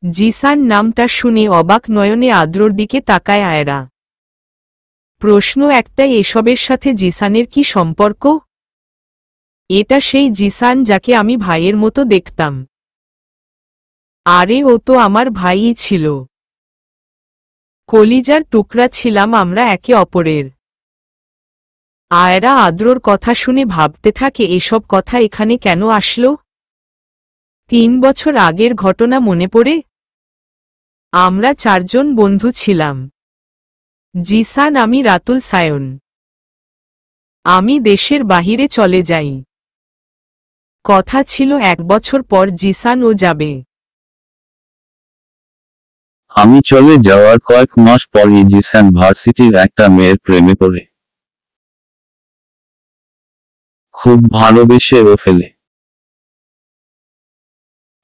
জিসান নামটা শুনে অবাক নয়নে আদ্রর দিকে তাকায় আয়রা। প্রশ্ন একটাই, এসবের সাথে জিসানের কি সম্পর্ক? এটা সেই জিসান যাকে আমি ভাইয়ের মতো দেখতাম। আরে ও তো আমার ভাইই ছিল। কলিজার টুকরা ছিলাম আমরা একে অপরের। আয়রা আদ্রর কথা শুনে ভাবতে থাকে, এসব কথা এখানে কেন আসলো? 3 বছর আগের ঘটনা মনে পড়ে। আমরা 4 জন বন্ধু ছিলাম। জিসান, আমি, রাতুল, সায়ন। আমি দেশের বাহিরে চলে যাই। কথা ছিল 1 বছর পর জিসানও যাবে। আমি চলে যাওয়ার কয়েক মাস পরই জিসান ভার্সিটির একটা মেয়ের প্রেমে পড়ে। খুব ভালোবেসে ও ফেলে।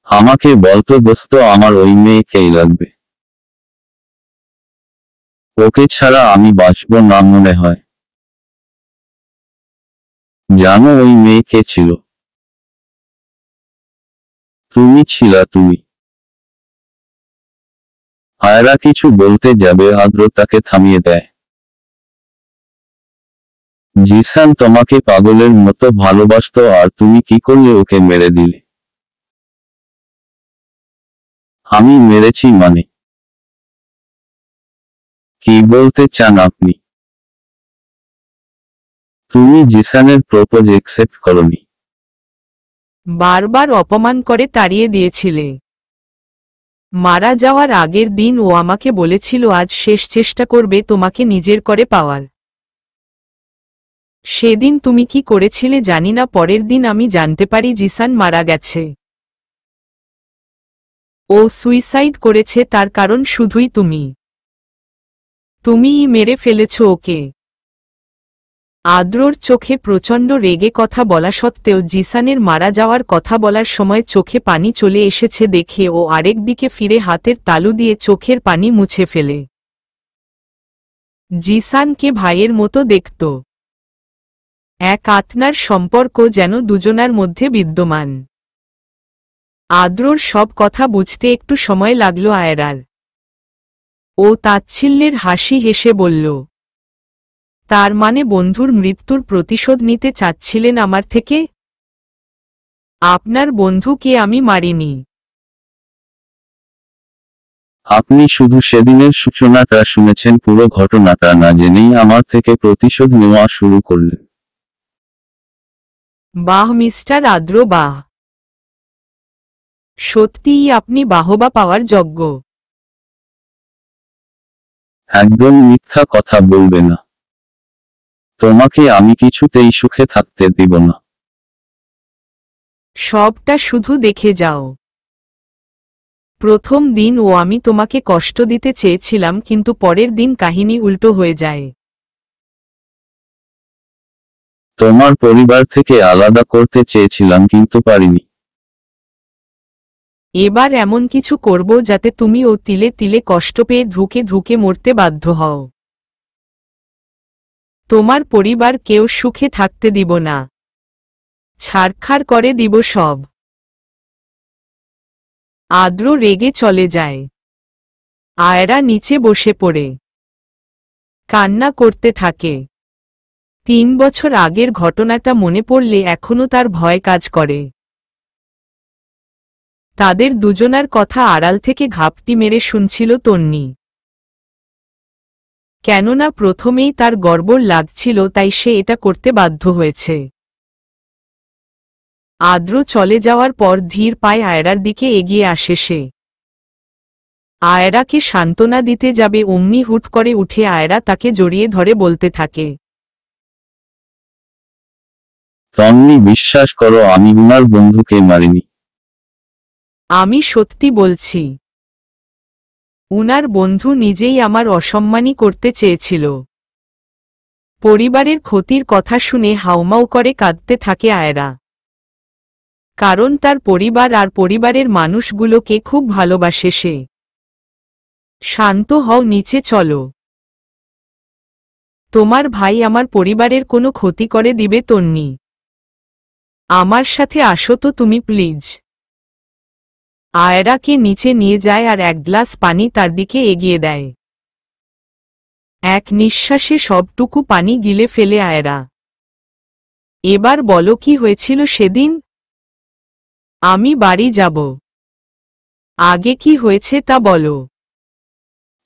আমাকে বলতো, দোস্ত আমার ওই মেয়েকেই লাগবে। ওকে ছাড়া আমি বাঁচব না মনে হয়। জানো ওই মেয়ে কে ছিল? তুমি ছিলা তুমি। আয়রা কিছু বলতে যাবে আদ্র তাকে থামিয়ে দেয়। জিসান তোমাকে পাগলের মতো ভালোবাসতো আর তুমি কি করলে ওকে মেরে দিলে। আমি মেরেছি মানে? কি বলতে চান আপনি? তুমি জিসানের প্রপোজ একসেপ্ট করনি। বারবার অপমান করে তাড়িয়ে দিয়েছিলে। মারা যাওয়ার আগের দিন ও আমাকে বলেছিল আজ শেষ চেষ্টা করবে তোমাকে নিজের করে পাওয়ার। সেদিন তুমি কি করেছিলে জানি না, পরের দিন আমি জানতে পারি জিসান মারা গেছে। ও সুইসাইড করেছে, তার কারণ শুধুই তুমি। তুমিই মেরে ফেলেছ ওকে। আদ্রর চোখে প্রচণ্ড রেগে কথা বলা সত্ত্বেও জিসানের মারা যাওয়ার কথা বলার সময় চোখে পানি চলে এসেছে দেখে ও আরেক দিকে ফিরে হাতের তালু দিয়ে চোখের পানি মুছে ফেলে। জিসানকে ভাইয়ের মতো দেখত। এক আত্মার সম্পর্ক যেন দুজনার মধ্যে বিদ্যমান। আদ্রর সব কথা বুঝতে একটু সময় লাগল আয়রার। ও তাচ্ছিল্যের হাসি হেসে বলল, তার মানে বন্ধুর মৃত্যুর প্রতিশোধ নিতে চাচ্ছিলেন আমার থেকে? আপনার বন্ধুকে আমি মারিনি। আপনি শুধু সেদিনের সূচনাটা শুনেছেন, পুরো ঘটনাটা না জেনেই আমার থেকে প্রতিশোধ নেওয়া শুরু করলেন। বাহ মিস্টার আদ্র বাহ। সত্যিই আপনি বাহবা পাওয়ার যোগ্য। একদম মিথ্যা কথা বলবে না। তোমাকে আমি কিছুতেই সুখে থাকতে দিব না। সবটা শুধু দেখে যাও। প্রথম দিন ও আমি তোমাকে কষ্ট দিতে চেয়েছিলাম, কিন্তু পরের দিন কাহিনী উল্টো হয়ে যায়। তোমার পরিবার থেকে আলাদা করতে চেয়েছিলাম কিন্তু পারিনি। এবার এমন কিছু করব যাতে তুমি ও তিলে তিলে কষ্ট পেয়ে ধুকে ধুকে মরতে বাধ্য হও। তোমার পরিবার কেউ সুখে থাকতে দিব না। ছারখার করে দিব সব। আদ্র রেগে চলে যায়। আয়রা নিচে বসে পড়ে কান্না করতে থাকে। 3 বছর আগের ঘটনাটা মনে পড়লে এখনো তার ভয় কাজ করে। তাদের দুজনার কথা আড়াল থেকে ঘাপটি মেরে শুনছিল তন্নি। কেননা প্রথমেই তার গর্বর লাগছিল, তাই সে এটা করতে বাধ্য হয়েছে। আদ্র চলে যাওয়ার পর ধীর পায়ে আয়রার দিকে এগিয়ে আসে সে। আয়রাকে সান্ত্বনা দিতে যাবে অমনি হুট করে উঠে আয়রা তাকে জড়িয়ে ধরে বলতে থাকে, তন্নি বিশ্বাস করো আমি উনার বন্ধুকে মারিনি। আমি সত্যি বলছি। উনার বন্ধু নিজেই আমার অসম্মানী করতে চেয়েছিল। পরিবারের ক্ষতির কথা শুনে হাউমাউ করে কাঁদতে থাকে আয়রা। কারণ তার পরিবার আর পরিবারের মানুষগুলোকে খুব ভালোবাসে সে। শান্ত হও, নিচে চলো। তোমার ভাই আমার পরিবারের কোনো ক্ষতি করে দিবে তন্নি। আমার সাথে আসো তো তুমি প্লিজ। আয়রাকে নিচে নিয়ে যায় আর এক গ্লাস পানি তার দিকে এগিয়ে দেয়। এক নিঃশ্বাসে সবটুকু পানি গিলে ফেলে আয়রা। এবার বলো কি হয়েছিল সেদিন? আমি বাড়ি যাব। আগে কি হয়েছে তা বলো।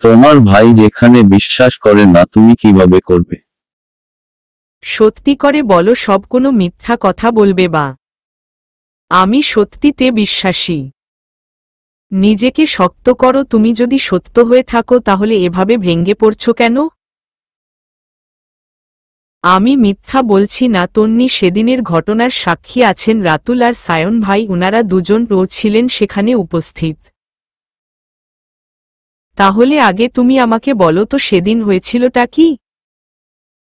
তোমার ভাই যেখানে বিশ্বাস করে না তুমি কিভাবে করবে? সত্যি করে বলো, সব কোনো মিথ্যা কথা বলবে বা? আমি সত্যিতে বিশ্বাসী। নিজেকে শক্ত করো, তুমি যদি সত্য হয়ে থাকো তাহলে এভাবে ভেঙে পড়ছো কেন? আমি মিথ্যা বলছি না তন্নি, সেদিনের ঘটনার সাক্ষী আছেন রাতুল আর সায়ন ভাই, উনারা দুজন ছিলেন সেখানে উপস্থিত। তাহলে আগে তুমি আমাকে বলো তো সেদিন হয়েছিলটা কি?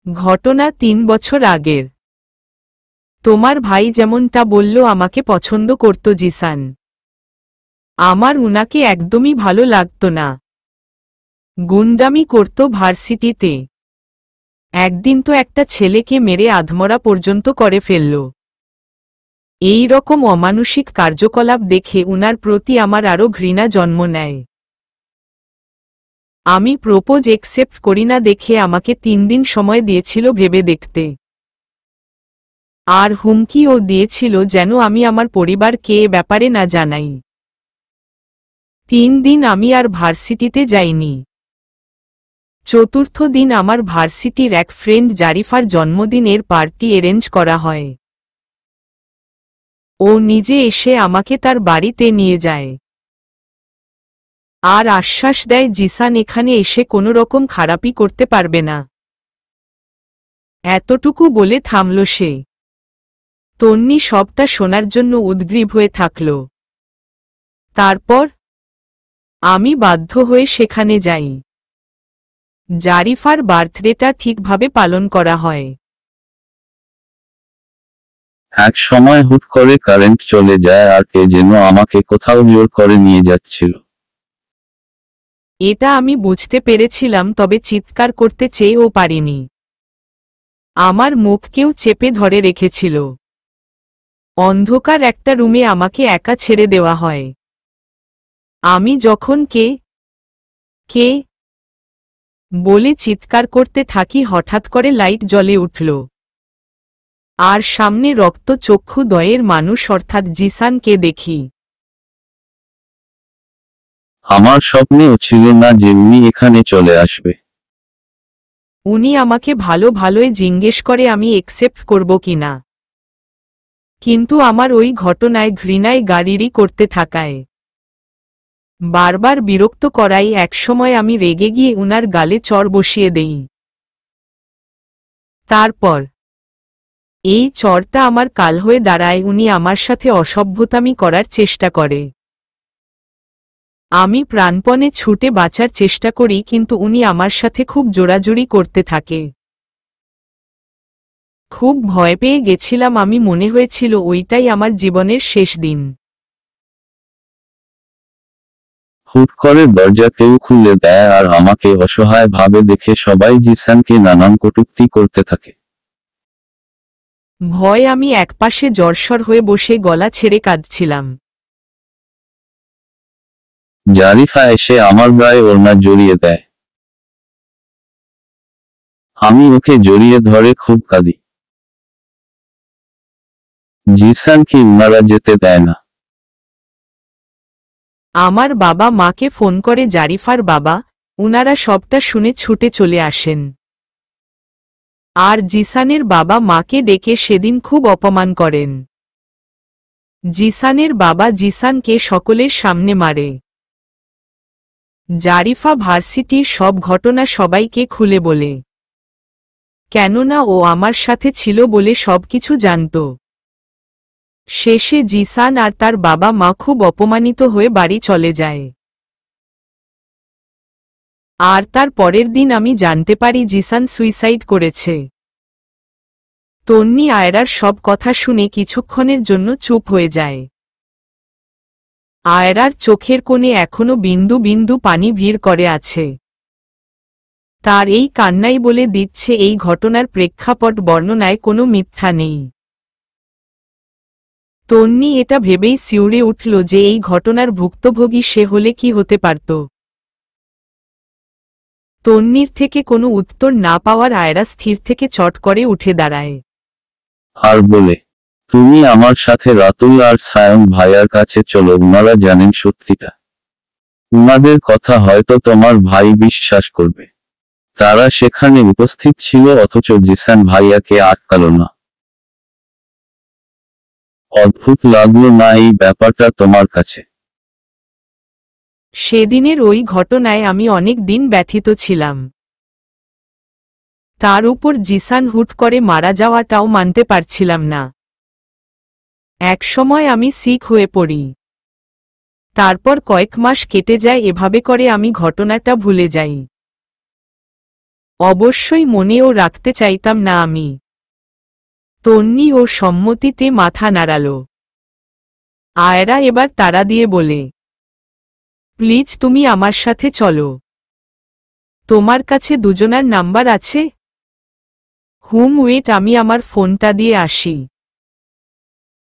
ঘটনা 3 বছর আগের। তোমার ভাই যেমনটা বলল আমাকে পছন্দ করত জিসান। আমার উনাকে একদমই ভালো লাগত না। গুন্ডামি করত ভার্সিটিতে। একদিন তো একটা ছেলেকে মেরে আধমরা পর্যন্ত করে ফেলল। এই রকম অমানুষিক কার্যকলাপ দেখে উনার প্রতি আমার আরও ঘৃণা জন্ম নেয়। আমি প্রপোজ একসেপ্ট করি না দেখে আমাকে 3 দিন সময় দিয়েছিল ভেবে দেখতে। আর হুমকিও দিয়েছিল যেন আমি আমার পরিবারকে এ ব্যাপারে না জানাই। 3 দিন আমি আর ভার্সিটিতে যাইনি। চতুর্থ দিন আমার ভার্সিটির এক ফ্রেন্ড জারিফার জন্মদিনের পার্টি অ্যারেঞ্জ করা হয়। ও নিজে এসে আমাকে তার বাড়িতে নিয়ে যায় আর আশ্বাস দেয় জিসান এখানে এসে কোনো রকম খারাপই করতে পারবে না। এতটুকু বলে থামল সে। তন্নি সবটা শোনার জন্য উদ্গ্রীব হয়ে থাকল। তারপর আমি বাধ্য হয়ে সেখানে যাই। জারিফার বার্থডেটা ঠিকভাবে পালন করা হয়। এক সময় হুট করে কারেন্ট চলে যায় আর কে যেন আমাকে কোথাও জোর করে নিয়ে যাচ্ছিল। এটা আমি বুঝতে পেরেছিলাম, তবে চিৎকার করতে চেয়েও পারিনি। আমার মুখ কেউ চেপে ধরে রেখেছিল। অন্ধকার একটা রুমে আমাকে একা ছেড়ে দেওয়া হয়। আমি যখন কে কে বলে চিৎকার করতে থাকি, হঠাৎ করে লাইট জ্বলে উঠল আর সামনে রক্তচক্ষু দয়ের মানুষ অর্থাৎ জিসানকে দেখি। আমার স্বপ্নেও ছিল না যে উনি এখানে চলে আসবে। উনি আমাকে ভালোই জিজ্ঞেস করে আমি একসেপ্ট করব কিনা, কিন্তু আমার ওই ঘটনায় ঘৃণায় গাড়িরই করতে থাকায় বারবার বিরক্ত করাই একসময় আমি রেগে গিয়ে উনার গালে চড় বসিয়ে দেই। তারপর এই চড়টা আমার কাল হয়ে দাঁড়ায়। উনি আমার সাথে অসভ্যতামি করার চেষ্টা করে। আমি প্রাণপণে ছুটে বাঁচার চেষ্টা করি, কিন্তু উনি আমার সাথে খুব জোরাজুরি করতে থাকে। খুব ভয় পেয়ে গেছিলাম। আমি মনে হয়েছিল ওইটাই আমার জীবনের শেষ দিন। হুট করে দরজা কেউ খুলে দেয় আর আমাকে অসহায় ভাবে দেখে সবাই জিসানকে নানান কটূক্তি করতে থাকে। ভয় আমি একপাশে জড়সড় হয়ে বসে গলা ছেড়ে কাঁদছিলাম। জারিফা এসে আমার গায়ে ওড়না জড়িয়ে দেয়। আমি ওকে জড়িয়ে ধরে খুব কাঁদি। জিসানকে উনারা যেতে দেয় না। আমার বাবা মাকে ফোন করে জারিফার বাবা, উনারা সবটা শুনে ছুটে চলে আসেন। আর জিসানের বাবা মাকে ডেকে সেদিন খুব অপমান করেন। জিসানের বাবা জিসানকে সকলের সামনে মারে। জারিফা ভার্সিটির সব ঘটনা সবাইকে খুলে বলে, কেননা ও আমার সাথে ছিল বলে সবকিছু জানত। শেষে জিসান আর তার বাবা মা খুব অপমানিত হয়ে বাড়ি চলে যায়। আর তার পরের দিন আমি জানতে পারি জিসান সুইসাইড করেছে। তন্নি আয়রার সব কথা শুনে কিছুক্ষণের জন্য চুপ হয়ে যায়। আয়রার চোখের কোণে এখনো বিন্দু বিন্দু পানি ভিড় করে আছে। তার এই কান্নাই বলে দিচ্ছে এই ঘটনার প্রেক্ষাপট বর্ণনায় কোনো মিথ্যা নেই। তন্নি এটা ভেবেই শিউরে উঠল যে এই ঘটনার ভুক্তভোগী সে হলে কি হতে পারত। তন্নির থেকে কোনো উত্তর না পাওয়ার আয়রা স্থির থেকে চট করে উঠে দাঁড়ায়। আর বলে, তুমি আমার সাথে রাতুল আর সায়ন ভাইয়ার কাছে চলো, উনারা জানেন সত্যিটা। উনাদের কথা হয়তো তোমার ভাই বিশ্বাস করবে। তারা সেখানে উপস্থিত ছিল অথচ জিসান ভাইয়াকে আটকালো না। অদ্ভুত লাগলো না এই ব্যাপারটা তোমার কাছে? সেদিনের ওই ঘটনায় আমি অনেক দিন ব্যথিত ছিলাম। তার উপর জিসান হুট করে মারা যাওয়াটাও মানতে পারছিলাম না। একসময় আমি সিক হয়ে পড়ি। তারপর কয়েক মাস কেটে যায়। এভাবে করে আমি ঘটনাটা ভুলে যাই। অবশ্যই মনেও রাখতে চাইতাম না আমি। তন্নি ও সম্মতিতে মাথা নাড়াল। আয়রা এবার তাড়া দিয়ে বলে, প্লিজ তুমি আমার সাথে চলো। তোমার কাছে দুজনার নাম্বার আছে? ওয়েট, আমি আমার ফোনটা দিয়ে আসি।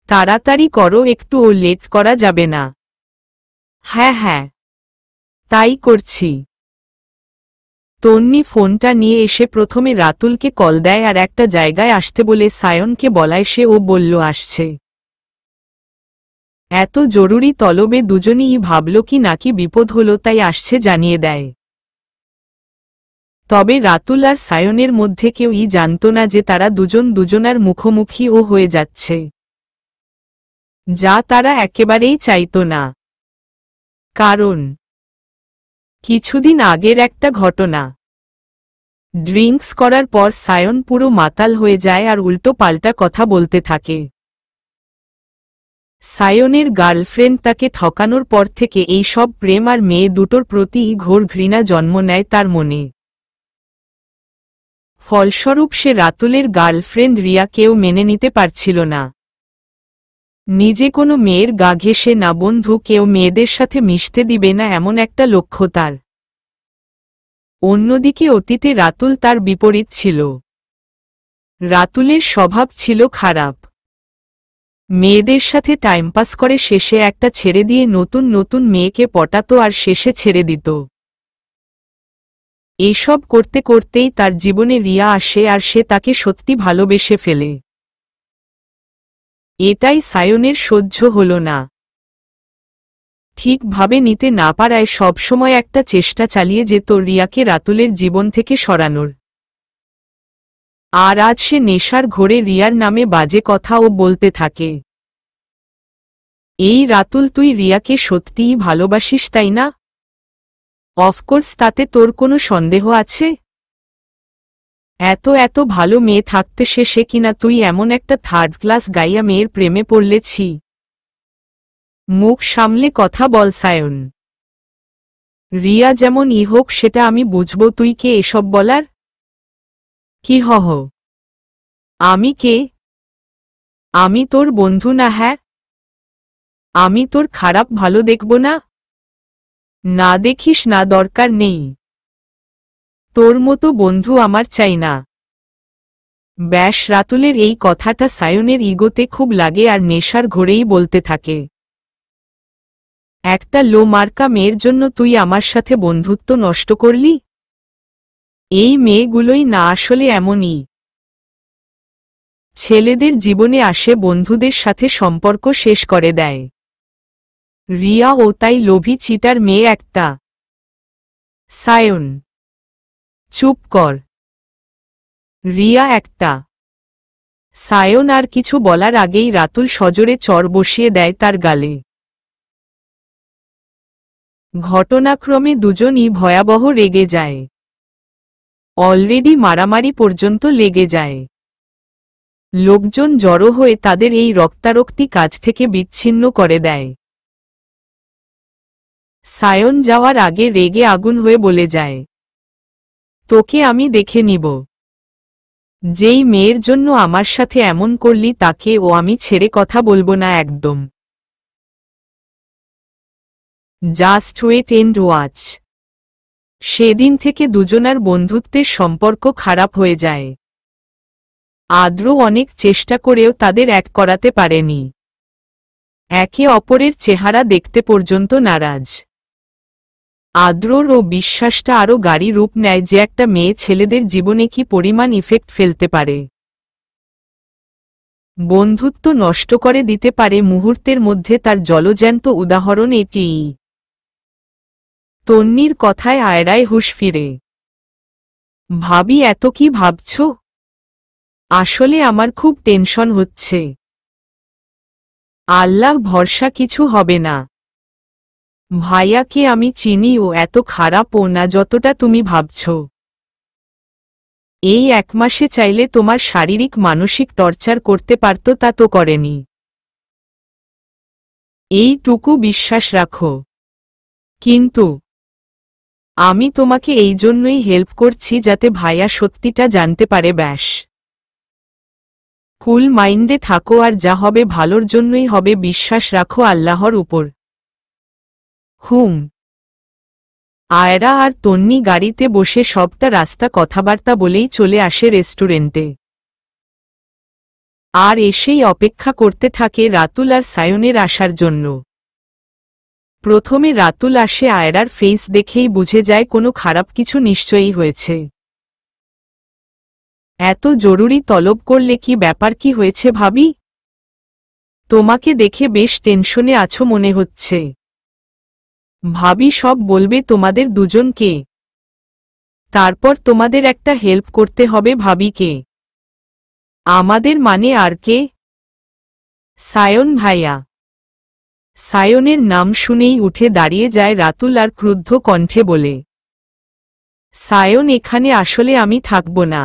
তাড়াতাড়ি করো, একটুও লেট করা যাবে না। হ্যাঁ, তাই করছি। তন্নি ফোনটা নিয়ে এসে প্রথমে রাতুলকে কল দেয় আর একটা জায়গায় আসতে বলে সায়নকে বলায় সে ও বলল আসছে। এত জরুরি তলবে দুজনেই ভাবল কি নাকি বিপদ হলো তাই আসছে জানিয়ে দেয়। তবে রাতুল আর সায়নের মধ্যে কেউই জানত না যে তারা দুজন দুজনার মুখোমুখি ও হয়ে যাচ্ছে, যা তারা একেবারেই চাইত না। কারণ কিছুদিন আগের একটা ঘটনা। ড্রিঙ্কস করার পর সায়ন পুরো মাতাল হয়ে যায় আর উল্টো পাল্টা কথা বলতে থাকে। সায়নের গার্লফ্রেন্ড তাকে ঠকানোর পর থেকে এই সব প্রেম আর মেয়ে দুটোর প্রতি ঘোর ঘৃণা জন্ম নেয় তার মনে। ফলস্বরূপ সে রাতুলের গার্লফ্রেন্ড রিয়াকেও মেনে নিতে পারছিল না। নিজে কোনো মেয়ের গা ঘেঁষে না বন্ধু কেউ মেয়েদের সাথে মিশতে দিবে না এমন একটা লক্ষ্য তার। অন্যদিকে অতীতে রাতুল তার বিপরীত ছিল। রাতুলের স্বভাব ছিল খারাপ। মেয়েদের সাথে টাইমপাস করে শেষে একটা ছেড়ে দিয়ে নতুন নতুন মেয়েকে পটাতো আর শেষে ছেড়ে দিত। এসব করতে করতেই তার জীবনে রিয়া আসে আর সে তাকে সত্যি ভালোবেসে ফেলে। এটাই সায়নের সহ্য হল না। ঠিকভাবে নিতে না পারায় সবসময় একটা চেষ্টা চালিয়ে যেত রিয়াকে রাতুলের জীবন থেকে সরানোর। আর আজ সে নেশার ঘোরে রিয়ার নামে বাজে কথাও বলতে থাকে। এই রাতুল তুই রিয়াকে সত্যিই ভালোবাসিস তাই না? অফকোর্স তাতে তোর কোনো সন্দেহ আছে? এত এত ভালো মেয়ে থাকতে শেষে কিনা তুই এমন একটা থার্ড ক্লাস গাইয়া মেয়ের প্রেমে পড়লেছি। মুখ সামলে কথা বল সায়ন। রিয়া যেমন ই হোক সেটা আমি বুঝব, তুই কে এসব বলার? কি হহ? আমি কে? আমি তোর বন্ধু না? হ্যাঁ, আমি তোর খারাপ ভালো দেখব না? না দেখিস না, দরকার নেই। তোর মতো বন্ধু আমার চাই না। ব্যাস রাতুলের এই কথাটা সায়নের ইগোতে খুব লাগে আর নেশার ঘোরেই বলতে থাকে, একটা লো মার্কা মেয়ের জন্য তুই আমার সাথে বন্ধুত্ব নষ্ট করলি? এই মেয়েগুলোই না আসলে এমনই। ছেলেদের জীবনে আসে বন্ধুদের সাথে সম্পর্ক শেষ করে দেয়। রিয়া ও তাই লোভী চিটার মেয়ে একটা। সায়ন, চুপ কর। রিয়া একটা। সায়ন আর কিছু বলার আগেই রাতুল সজোরে চড় বসিয়ে দেয় তার গালে। ঘটনাক্রমে দুজনই ভয়াবহ রেগে যায়। অলরেডি মারামারি পর্যন্ত লেগে যায়। লোকজন জড়ো হয়ে তাদের এই রক্তারক্তি কাজ থেকে বিচ্ছিন্ন করে দেয়। সায়ন যাওয়ার আগে রেগে আগুন হয়ে বলে যায়, তোকে আমি দেখে নিব। যেই মেয়ের জন্য আমার সাথে এমন করলি তাকে ও আমি ছেড়ে কথা বলবো না একদম। Just wait and watch. সেদিন থেকে দুজনার বন্ধুত্বের সম্পর্ক খারাপ হয়ে যায়। আদ্র অনেক চেষ্টা করেও তাদের এক করাতে পারেনি। একে অপরের চেহারা দেখতে পর্যন্ত নারাজ। আদ্রর ও বিশ্বাসটা আরও গাঢ় রূপ নেয় যে একটা মেয়ে ছেলেদের জীবনে কি পরিমাণ ইফেক্ট ফেলতে পারে। বন্ধুত্ব নষ্ট করে দিতে পারে মুহূর্তের মধ্যে, তার জলজ্যান্ত উদাহরণ এটিই। তন্নির কথায় আয়রায় হুঁশ ফিরে। ভাবি, এত কি ভাবছ? আসলে আমার খুব টেনশন হচ্ছে। আল্লাহ ভরসা কিছু হবে না। ভাইয়াকে আমি চিনি, ও এত খারাপও না যতটা তুমি ভাবছ। এই 1 মাসে চাইলে তোমার শারীরিক মানসিক টর্চার করতে পারত, তা তো করেনি। এইটুকু বিশ্বাস রাখো। কিন্তু আমি তোমাকে এই জন্যই হেল্প করছি যাতে ভাইয়া সত্যিটা জানতে পারে। ব্যাস কুল মাইন্ডে থাকো, আর যা হবে ভালোর জন্যই হবে, বিশ্বাস রাখো আল্লাহর উপর। আয়রা আর তন্নি গাড়িতে বসে সবটা রাস্তা কথাবার্তা বলেই চলে আসে রেস্টুরেন্টে। আর এসেই অপেক্ষা করতে থাকে রাতুল আর সায়নের আসার জন্য। প্রথমে রাতুল আসে, আয়রার ফেস দেখেই বুঝে যায় কোনো খারাপ কিছু নিশ্চয়ই হয়েছে। এত জরুরি তলব করলে কি ব্যাপার, কি হয়েছে ভাবি? তোমাকে দেখে বেশ টেনশনে আছো মনে হচ্ছে। ভাবি সব বলবে তোমাদের দুজনকে। তারপর তোমাদের একটা হেল্প করতে হবে ভাবিকে। আমাদের মানে আর কে? সায়ন ভাইয়া। সায়নের নাম শুনেই উঠে দাঁড়িয়ে যায় রাতুল আর ক্রুদ্ধ কণ্ঠে বলে, সায়ন এখানে আসলে আমি থাকব না।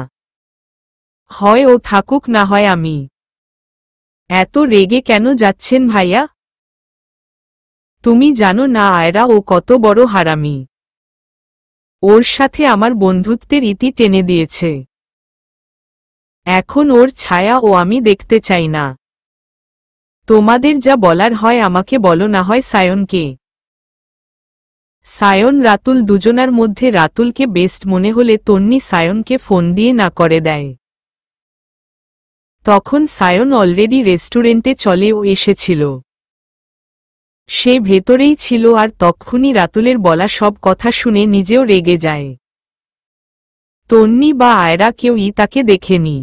হয় ও থাকুক, না হয় আমি। এত রেগে কেন যাচ্ছেন ভাইয়া? তুমি জানো না আয়রা ও কত বড় হারামি। ওর সাথে আমার বন্ধুত্বের ইতি টেনে দিয়েছে। এখন ওর ছায়া ও আমি দেখতে চাই না। তোমাদের যা বলার হয় আমাকে বলো, না হয় সায়নকে। সায়ন রাতুল দুজনার মধ্যে রাতুলকে বেস্ট মনে হলে তন্নি সায়নকে ফোন দিয়ে না করে দেয়। তখন সায়ন অলরেডি রেস্টুরেন্টে চলেও এসেছিল। সে ভেতরেই ছিল আর তক্ষুনি রাতুলের বলা সব কথা শুনে নিজেও রেগে যায়। তন্নি বা আয়রা কেউই তাকে দেখেনি।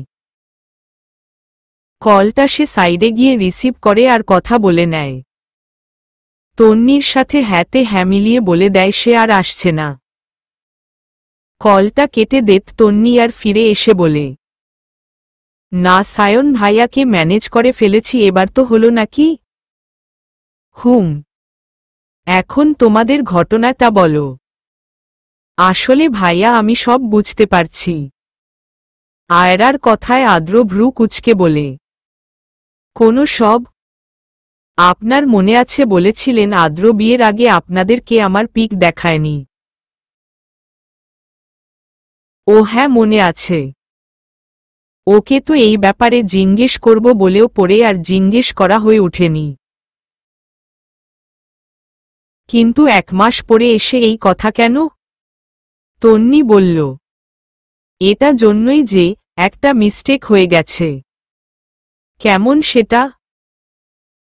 কলটা সে সাইডে গিয়ে রিসিভ করে আর কথা বলে নেয়। তন্নির সাথে হ্যাঁতে হ্যাঁ মিলিয়ে বলে দেয় সে আর আসছে না। কলটা কেটে দেত তন্নি আর ফিরে এসে বলে, না সায়ন ভাইয়াকে ম্যানেজ করে ফেলেছি, এবার তো হলো নাকি? এখন তোমাদের ঘটনাটা বলো। আসলে ভাইয়া আমি সব বুঝতে পারছি। আয়রার কথায় আদ্র ভ্রু কুঁচকে বলে, কোনো সব? আপনার মনে আছে বলেছিলেন আদ্র বিয়ের আগে আপনাদেরকে আমার পিক দেখায়নি। ও হ্যাঁ মনে আছে। ওকে তো এই ব্যাপারে জিজ্ঞেস করব বলেও পড়ে আর জিজ্ঞেস করা হয়ে ওঠেনি। কিন্তু 1 মাস পরে এসে এই কথা কেন? তন্নি বলল, এটা জন্যই যে একটা মিস্টেক হয়ে গেছে। কেমন সেটা?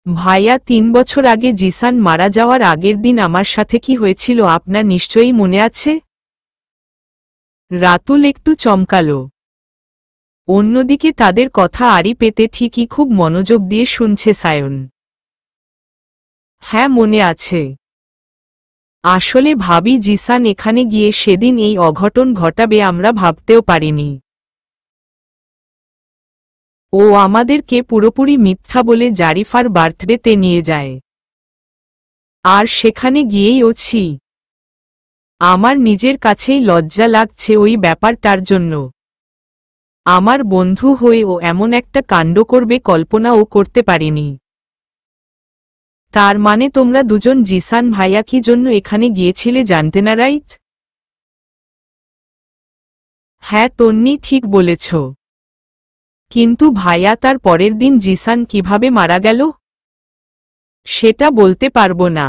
ভাইয়া 3 বছর আগে জিসান মারা যাওয়ার আগের দিন আমার সাথে কি হয়েছিল আপনার নিশ্চয়ই মনে আছে? রাতুল একটু চমকালো। অন্যদিকে তাদের কথা আড়ি পেতে ঠিকই খুব মনোযোগ দিয়ে শুনছে সায়ন। হ্যাঁ মনে আছে। আসলে ভাবি জিসান এখানে গিয়ে সেদিন এই অঘটন ঘটাবে আমরা ভাবতেও পারিনি। ও আমাদেরকে পুরোপুরি মিথ্যা বলে জারিফার বার্থডেতে নিয়ে যায়। আর সেখানে গিয়েই ওছি। আমার নিজের কাছেই লজ্জা লাগছে ওই ব্যাপারটার জন্য। আমার বন্ধু হয়ে ও এমন একটা কাণ্ড করবে কল্পনাও করতে পারিনি। তার মানে তোমরা দুজন জিসান ভাইয়া কি জন্য এখানে গিয়েছিলে জানতে না, রাইট? হ্যাঁ তন্নি ঠিক বলেছ। কিন্তু ভাইয়া তার পরের দিন জিসান কিভাবে মারা গেল সেটা বলতে পারবো না।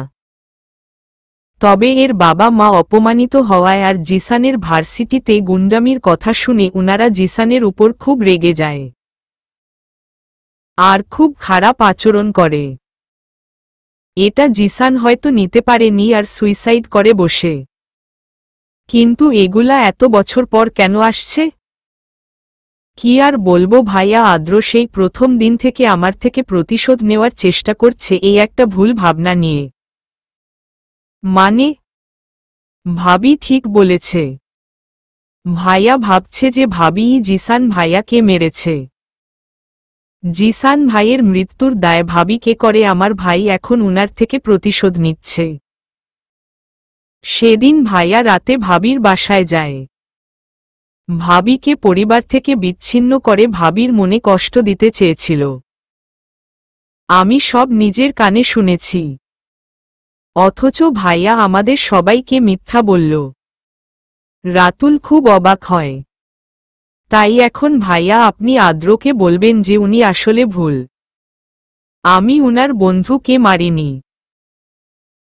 তবে এর বাবা মা অপমানিত হওয়ায় আর জিসানের ভার্সিটিতে গুন্ডামির কথা শুনে উনারা জিসানের উপর খুব রেগে যায় আর খুব খারাপ আচরণ করে। এটা জিসান হয়তো নিতে পারেনি আর সুইসাইড করে বসে। কিন্তু এগুলা এত বছর পর কেন আসছে? কি আর বলবো ভাইয়া, আদ্র সেই প্রথম দিন থেকে আমার থেকে প্রতিশোধ নেওয়ার চেষ্টা করছে এই একটা ভুল ভাবনা নিয়ে। মানে? ভাবি ঠিক বলেছে। ভাইয়া ভাবছে যে ভাবিই জিসান ভাইয়াকে মেরেছে। জিসান ভাইয়ের মৃত্যুর দায় ভাবিকে করে আমার ভাই এখন উনার থেকে প্রতিশোধ নিচ্ছে। সেদিন ভাইয়া রাতে ভাবির বাসায় যায়। ভাবিকে পরিবার থেকে বিচ্ছিন্ন করে ভাবির মনে কষ্ট দিতে চেয়েছিল। আমি সব নিজের কানে শুনেছি। অথচ ভাইয়া আমাদের সবাইকে মিথ্যা বলল। রাতুল খুব অবাক হয়। তাই এখন ভাইয়া আপনি আদ্রকে বলবেন যে উনি আসলে ভুল। আমি উনার বন্ধুকে মারিনি।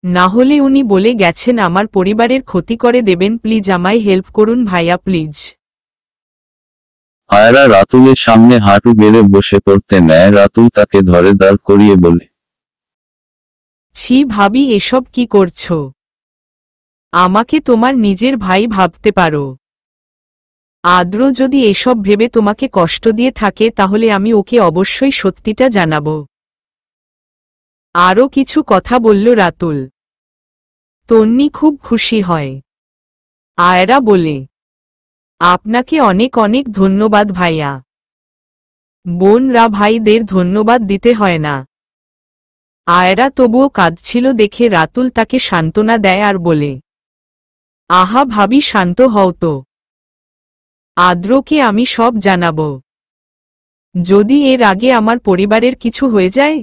না হলে উনি বলে গেছেন আমার পরিবারের ক্ষতি করে দেবেন, প্লিজ আমায় হেল্প করুন ভাইয়া প্লিজ। আয়রা রাতুলের সামনে হাঁটু গেড়ে বসে পড়তে নেয়, রাতুল তাকে ধরে দাঁড় করিয়ে বলে, ছি ভাবি, এসব কি করছো? আমাকে তোমার নিজের ভাই ভাবতে পারো। আদ্র যদি এসব ভেবে তোমাকে কষ্ট দিয়ে থাকে তাহলে আমি ওকে অবশ্যই সত্যিটা জানাবো। আরও কিছু কথা বলল রাতুল। তন্নি খুব খুশি হয়। আয়রা বলে, আপনাকে অনেক অনেক ধন্যবাদ ভাইয়া। বোনরা ভাইদের ধন্যবাদ দিতে হয় না। আয়রা তবুও কাঁদছিল দেখে রাতুল তাকে সান্ত্বনা দেয় আর বলে, আহা ভাবি, শান্ত হও তো। আদ্রকে আমি সব জানাবো। যদি এর আগে আমার পরিবারের কিছু হয়ে যায়।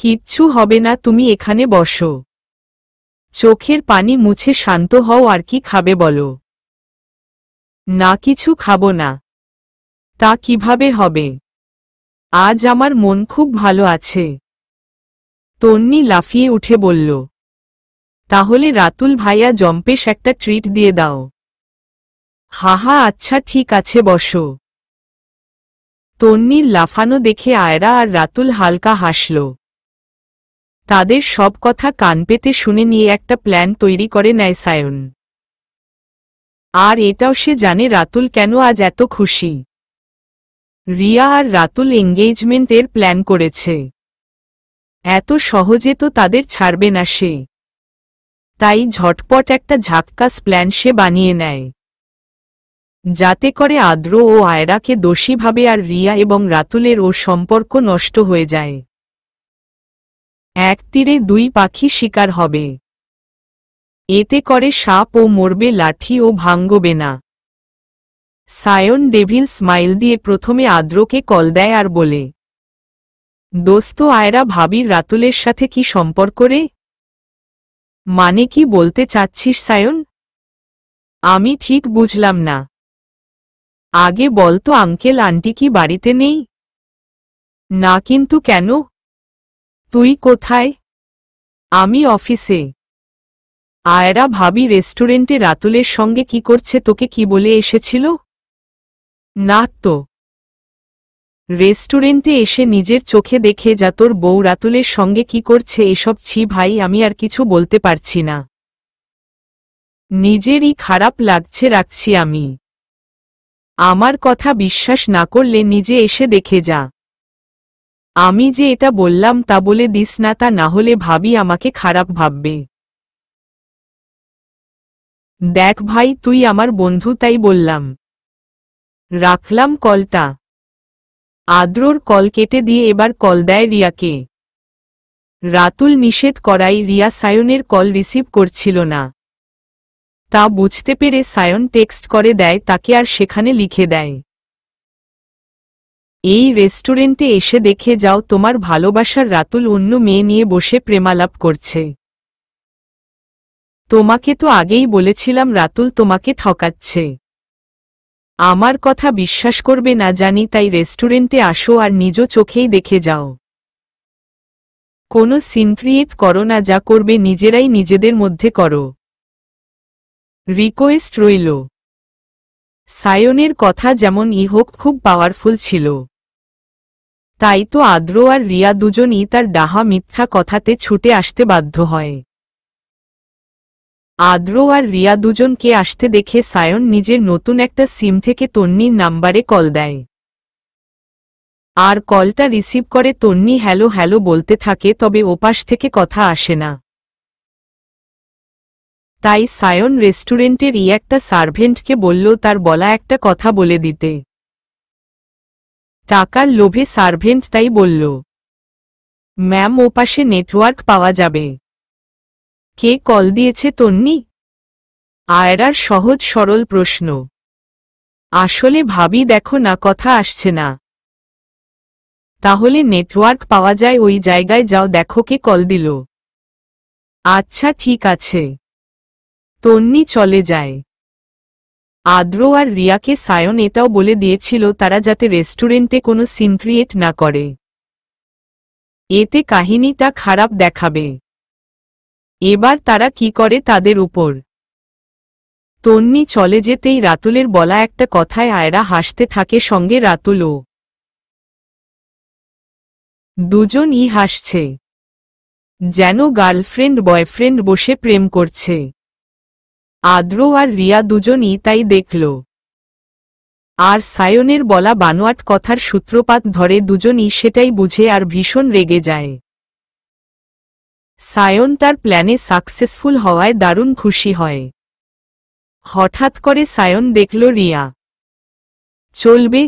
কিচ্ছু হবে না, তুমি এখানে বসো। চোখের পানি মুছে শান্ত হও। আর কি খাবে বলো? না, কিছু খাবো না। তা কিভাবে হবে? আজ আমার মন খুব ভালো আছে। তন্নি লাফিয়ে উঠে বলল, তাহলে রাতুল ভাইয়া জম্পেশ একটা ট্রিট দিয়ে দাও। হাহা, আচ্ছা ঠিক আছে, বসো। তন্নির লাফানো দেখে আয়রা আর রাতুল হালকা হাসল। তাদের সব কথা কান পেতে শুনে নিয়ে একটা প্ল্যান তৈরি করে নেয় সায়ন। আর এটাও সে জানে রাতুল কেন আজ এত খুশি। রিয়া আর রাতুল এঙ্গেজমেন্টের প্ল্যান করেছে। এত সহজে তো তাদের ছাড়বে না সে। তাই ঝটপট একটা ঝাক্কাস প্ল্যান সে বানিয়ে নেয়, যাতে করে আদ্র ও আয়রাকে দোষী ভাবে আর রিয়া এবং রাতুলের ও সম্পর্ক নষ্ট হয়ে যায়। এক তীরে দুই পাখি শিকার হবে। এতে করে সাপ ও মরবে লাঠি ও ভাঙ্গবে না। সায়ন ডেভিল স্মাইল দিয়ে প্রথমে আদ্রকে কল দেয় আর বলে, দোস্ত আয়রা ভাবির রাতুলের সাথে কি সম্পর্ক রে? মানে কি বলতে চাচ্ছিস সায়ন? আমি ঠিক বুঝলাম না। আগে বলতো, আঙ্কেল আন্টি কি বাড়িতে নেই? না, কিন্তু কেন? তুই কোথায়? আমি অফিসে। আয়রা ভাবি রেস্টুরেন্টে রাতুলের সঙ্গে কি করছে তোকে কি বলে এসেছিল? না তো। রেস্টুরেন্টে এসে নিজের চোখে দেখে যা তোর বউ রাতুলের সঙ্গে কি করছে এসব। ছি ভাই, আমি আর কিছু বলতে পারছি না। নিজেরই খারাপ লাগছে, রাখছি আমি। আমার কথা বিশ্বাস না করলে নিজে এসে দেখে যা। আমি যে এটা বললাম তা বলে দিস না, তা না হলে ভাবি আমাকে খারাপ ভাববে। দেখ ভাই, তুই আমার বন্ধু তাই বললাম। রাখলাম কলটা। আদ্রর কল কেটে দিয়ে এবার কল দেয় রিয়াকে। রাতুল নিষেধ করায় রিয়া সায়নের কল রিসিভ করছিল না। তা বুঝতে পেরে সায়ন টেক্সট করে দেয় তাকে আর সেখানে লিখে দেয়, এই রেস্টুরেন্টে এসে দেখে যাও তোমার ভালোবাসার রাতুল অন্য মেয়ে নিয়ে বসে প্রেমালাপ করছে। তোমাকে তো আগেই বলেছিলাম রাতুল তোমাকে ঠকাচ্ছে। আমার কথা বিশ্বাস করবে না জানি, তাই রেস্টুরেন্টে আসো আর নিজ চোখেই দেখে যাও। কোনো সিন ক্রিয়েট করো না, যা করবে নিজেরাই নিজেদের মধ্যে করো। রিকোয়েস্ট রইল। সায়নের কথা যেমন হোক খুব পাওয়ারফুল ছিল। তাই তো আদ্র আর রিয়া দুজনই তার ডাহা মিথ্যা কথাতে ছুটে আসতে বাধ্য হয়। আদ্র আর রিয়া দুজনকে আসতে দেখে সায়ন নিজের নতুন একটা সিম থেকে তন্নির নাম্বারে কল দেয়। আর কলটা রিসিভ করে তন্নি হ্যালো হ্যালো বলতে থাকে, তবে ওপাশ থেকে কথা আসে না। তাই সায়ন রেস্টুরেন্টের একটা সার্ভেন্টকে বলল তার বলা একটা কথা বলে দিতে। টাকার লোভে সার্ভেন্ট তাই বলল, ম্যাম ওপাশে নেটওয়ার্ক পাওয়া যাবে। কে কল দিয়েছে তন্নি? আয়রার সহজ সরল প্রশ্ন। আসলে ভাবি দেখো না, কথা আসছে না। তাহলে নেটওয়ার্ক পাওয়া যায় ওই জায়গায় যাও, দেখো কে কল দিল। আচ্ছা ঠিক আছে। তন্নি চলে যায়। আদ্র আর রিয়াকে সায়ন এটাও বলে দিয়েছিল তারা যাতে রেস্টুরেন্টে কোনো সিন ক্রিয়েট না করে। এতে কাহিনীটা খারাপ দেখাবে। এবার তারা কি করে তাদের উপর। তন্নি চলে যেতেই রাতুলের বলা একটা কথায় আয়রা হাসতে থাকে, সঙ্গে রাতুলও। দুজনই হাসছে। যেন গার্লফ্রেন্ড বয়ফ্রেন্ড বসে প্রেম করছে। আদ্র আর রিয়া দুজনই তাই দেখল। আর সায়নের বলা বানোয়াট কথার সূত্রপাত ধরে দুজনই সেটাই বুঝে আর ভীষণ রেগে যায়। সায়ন তার প্ল্যানে সাকসেসফুল হওয়ায় দারুণ খুশি হয়। হঠাৎ করে সায়ন দেখল রিয়া চলবে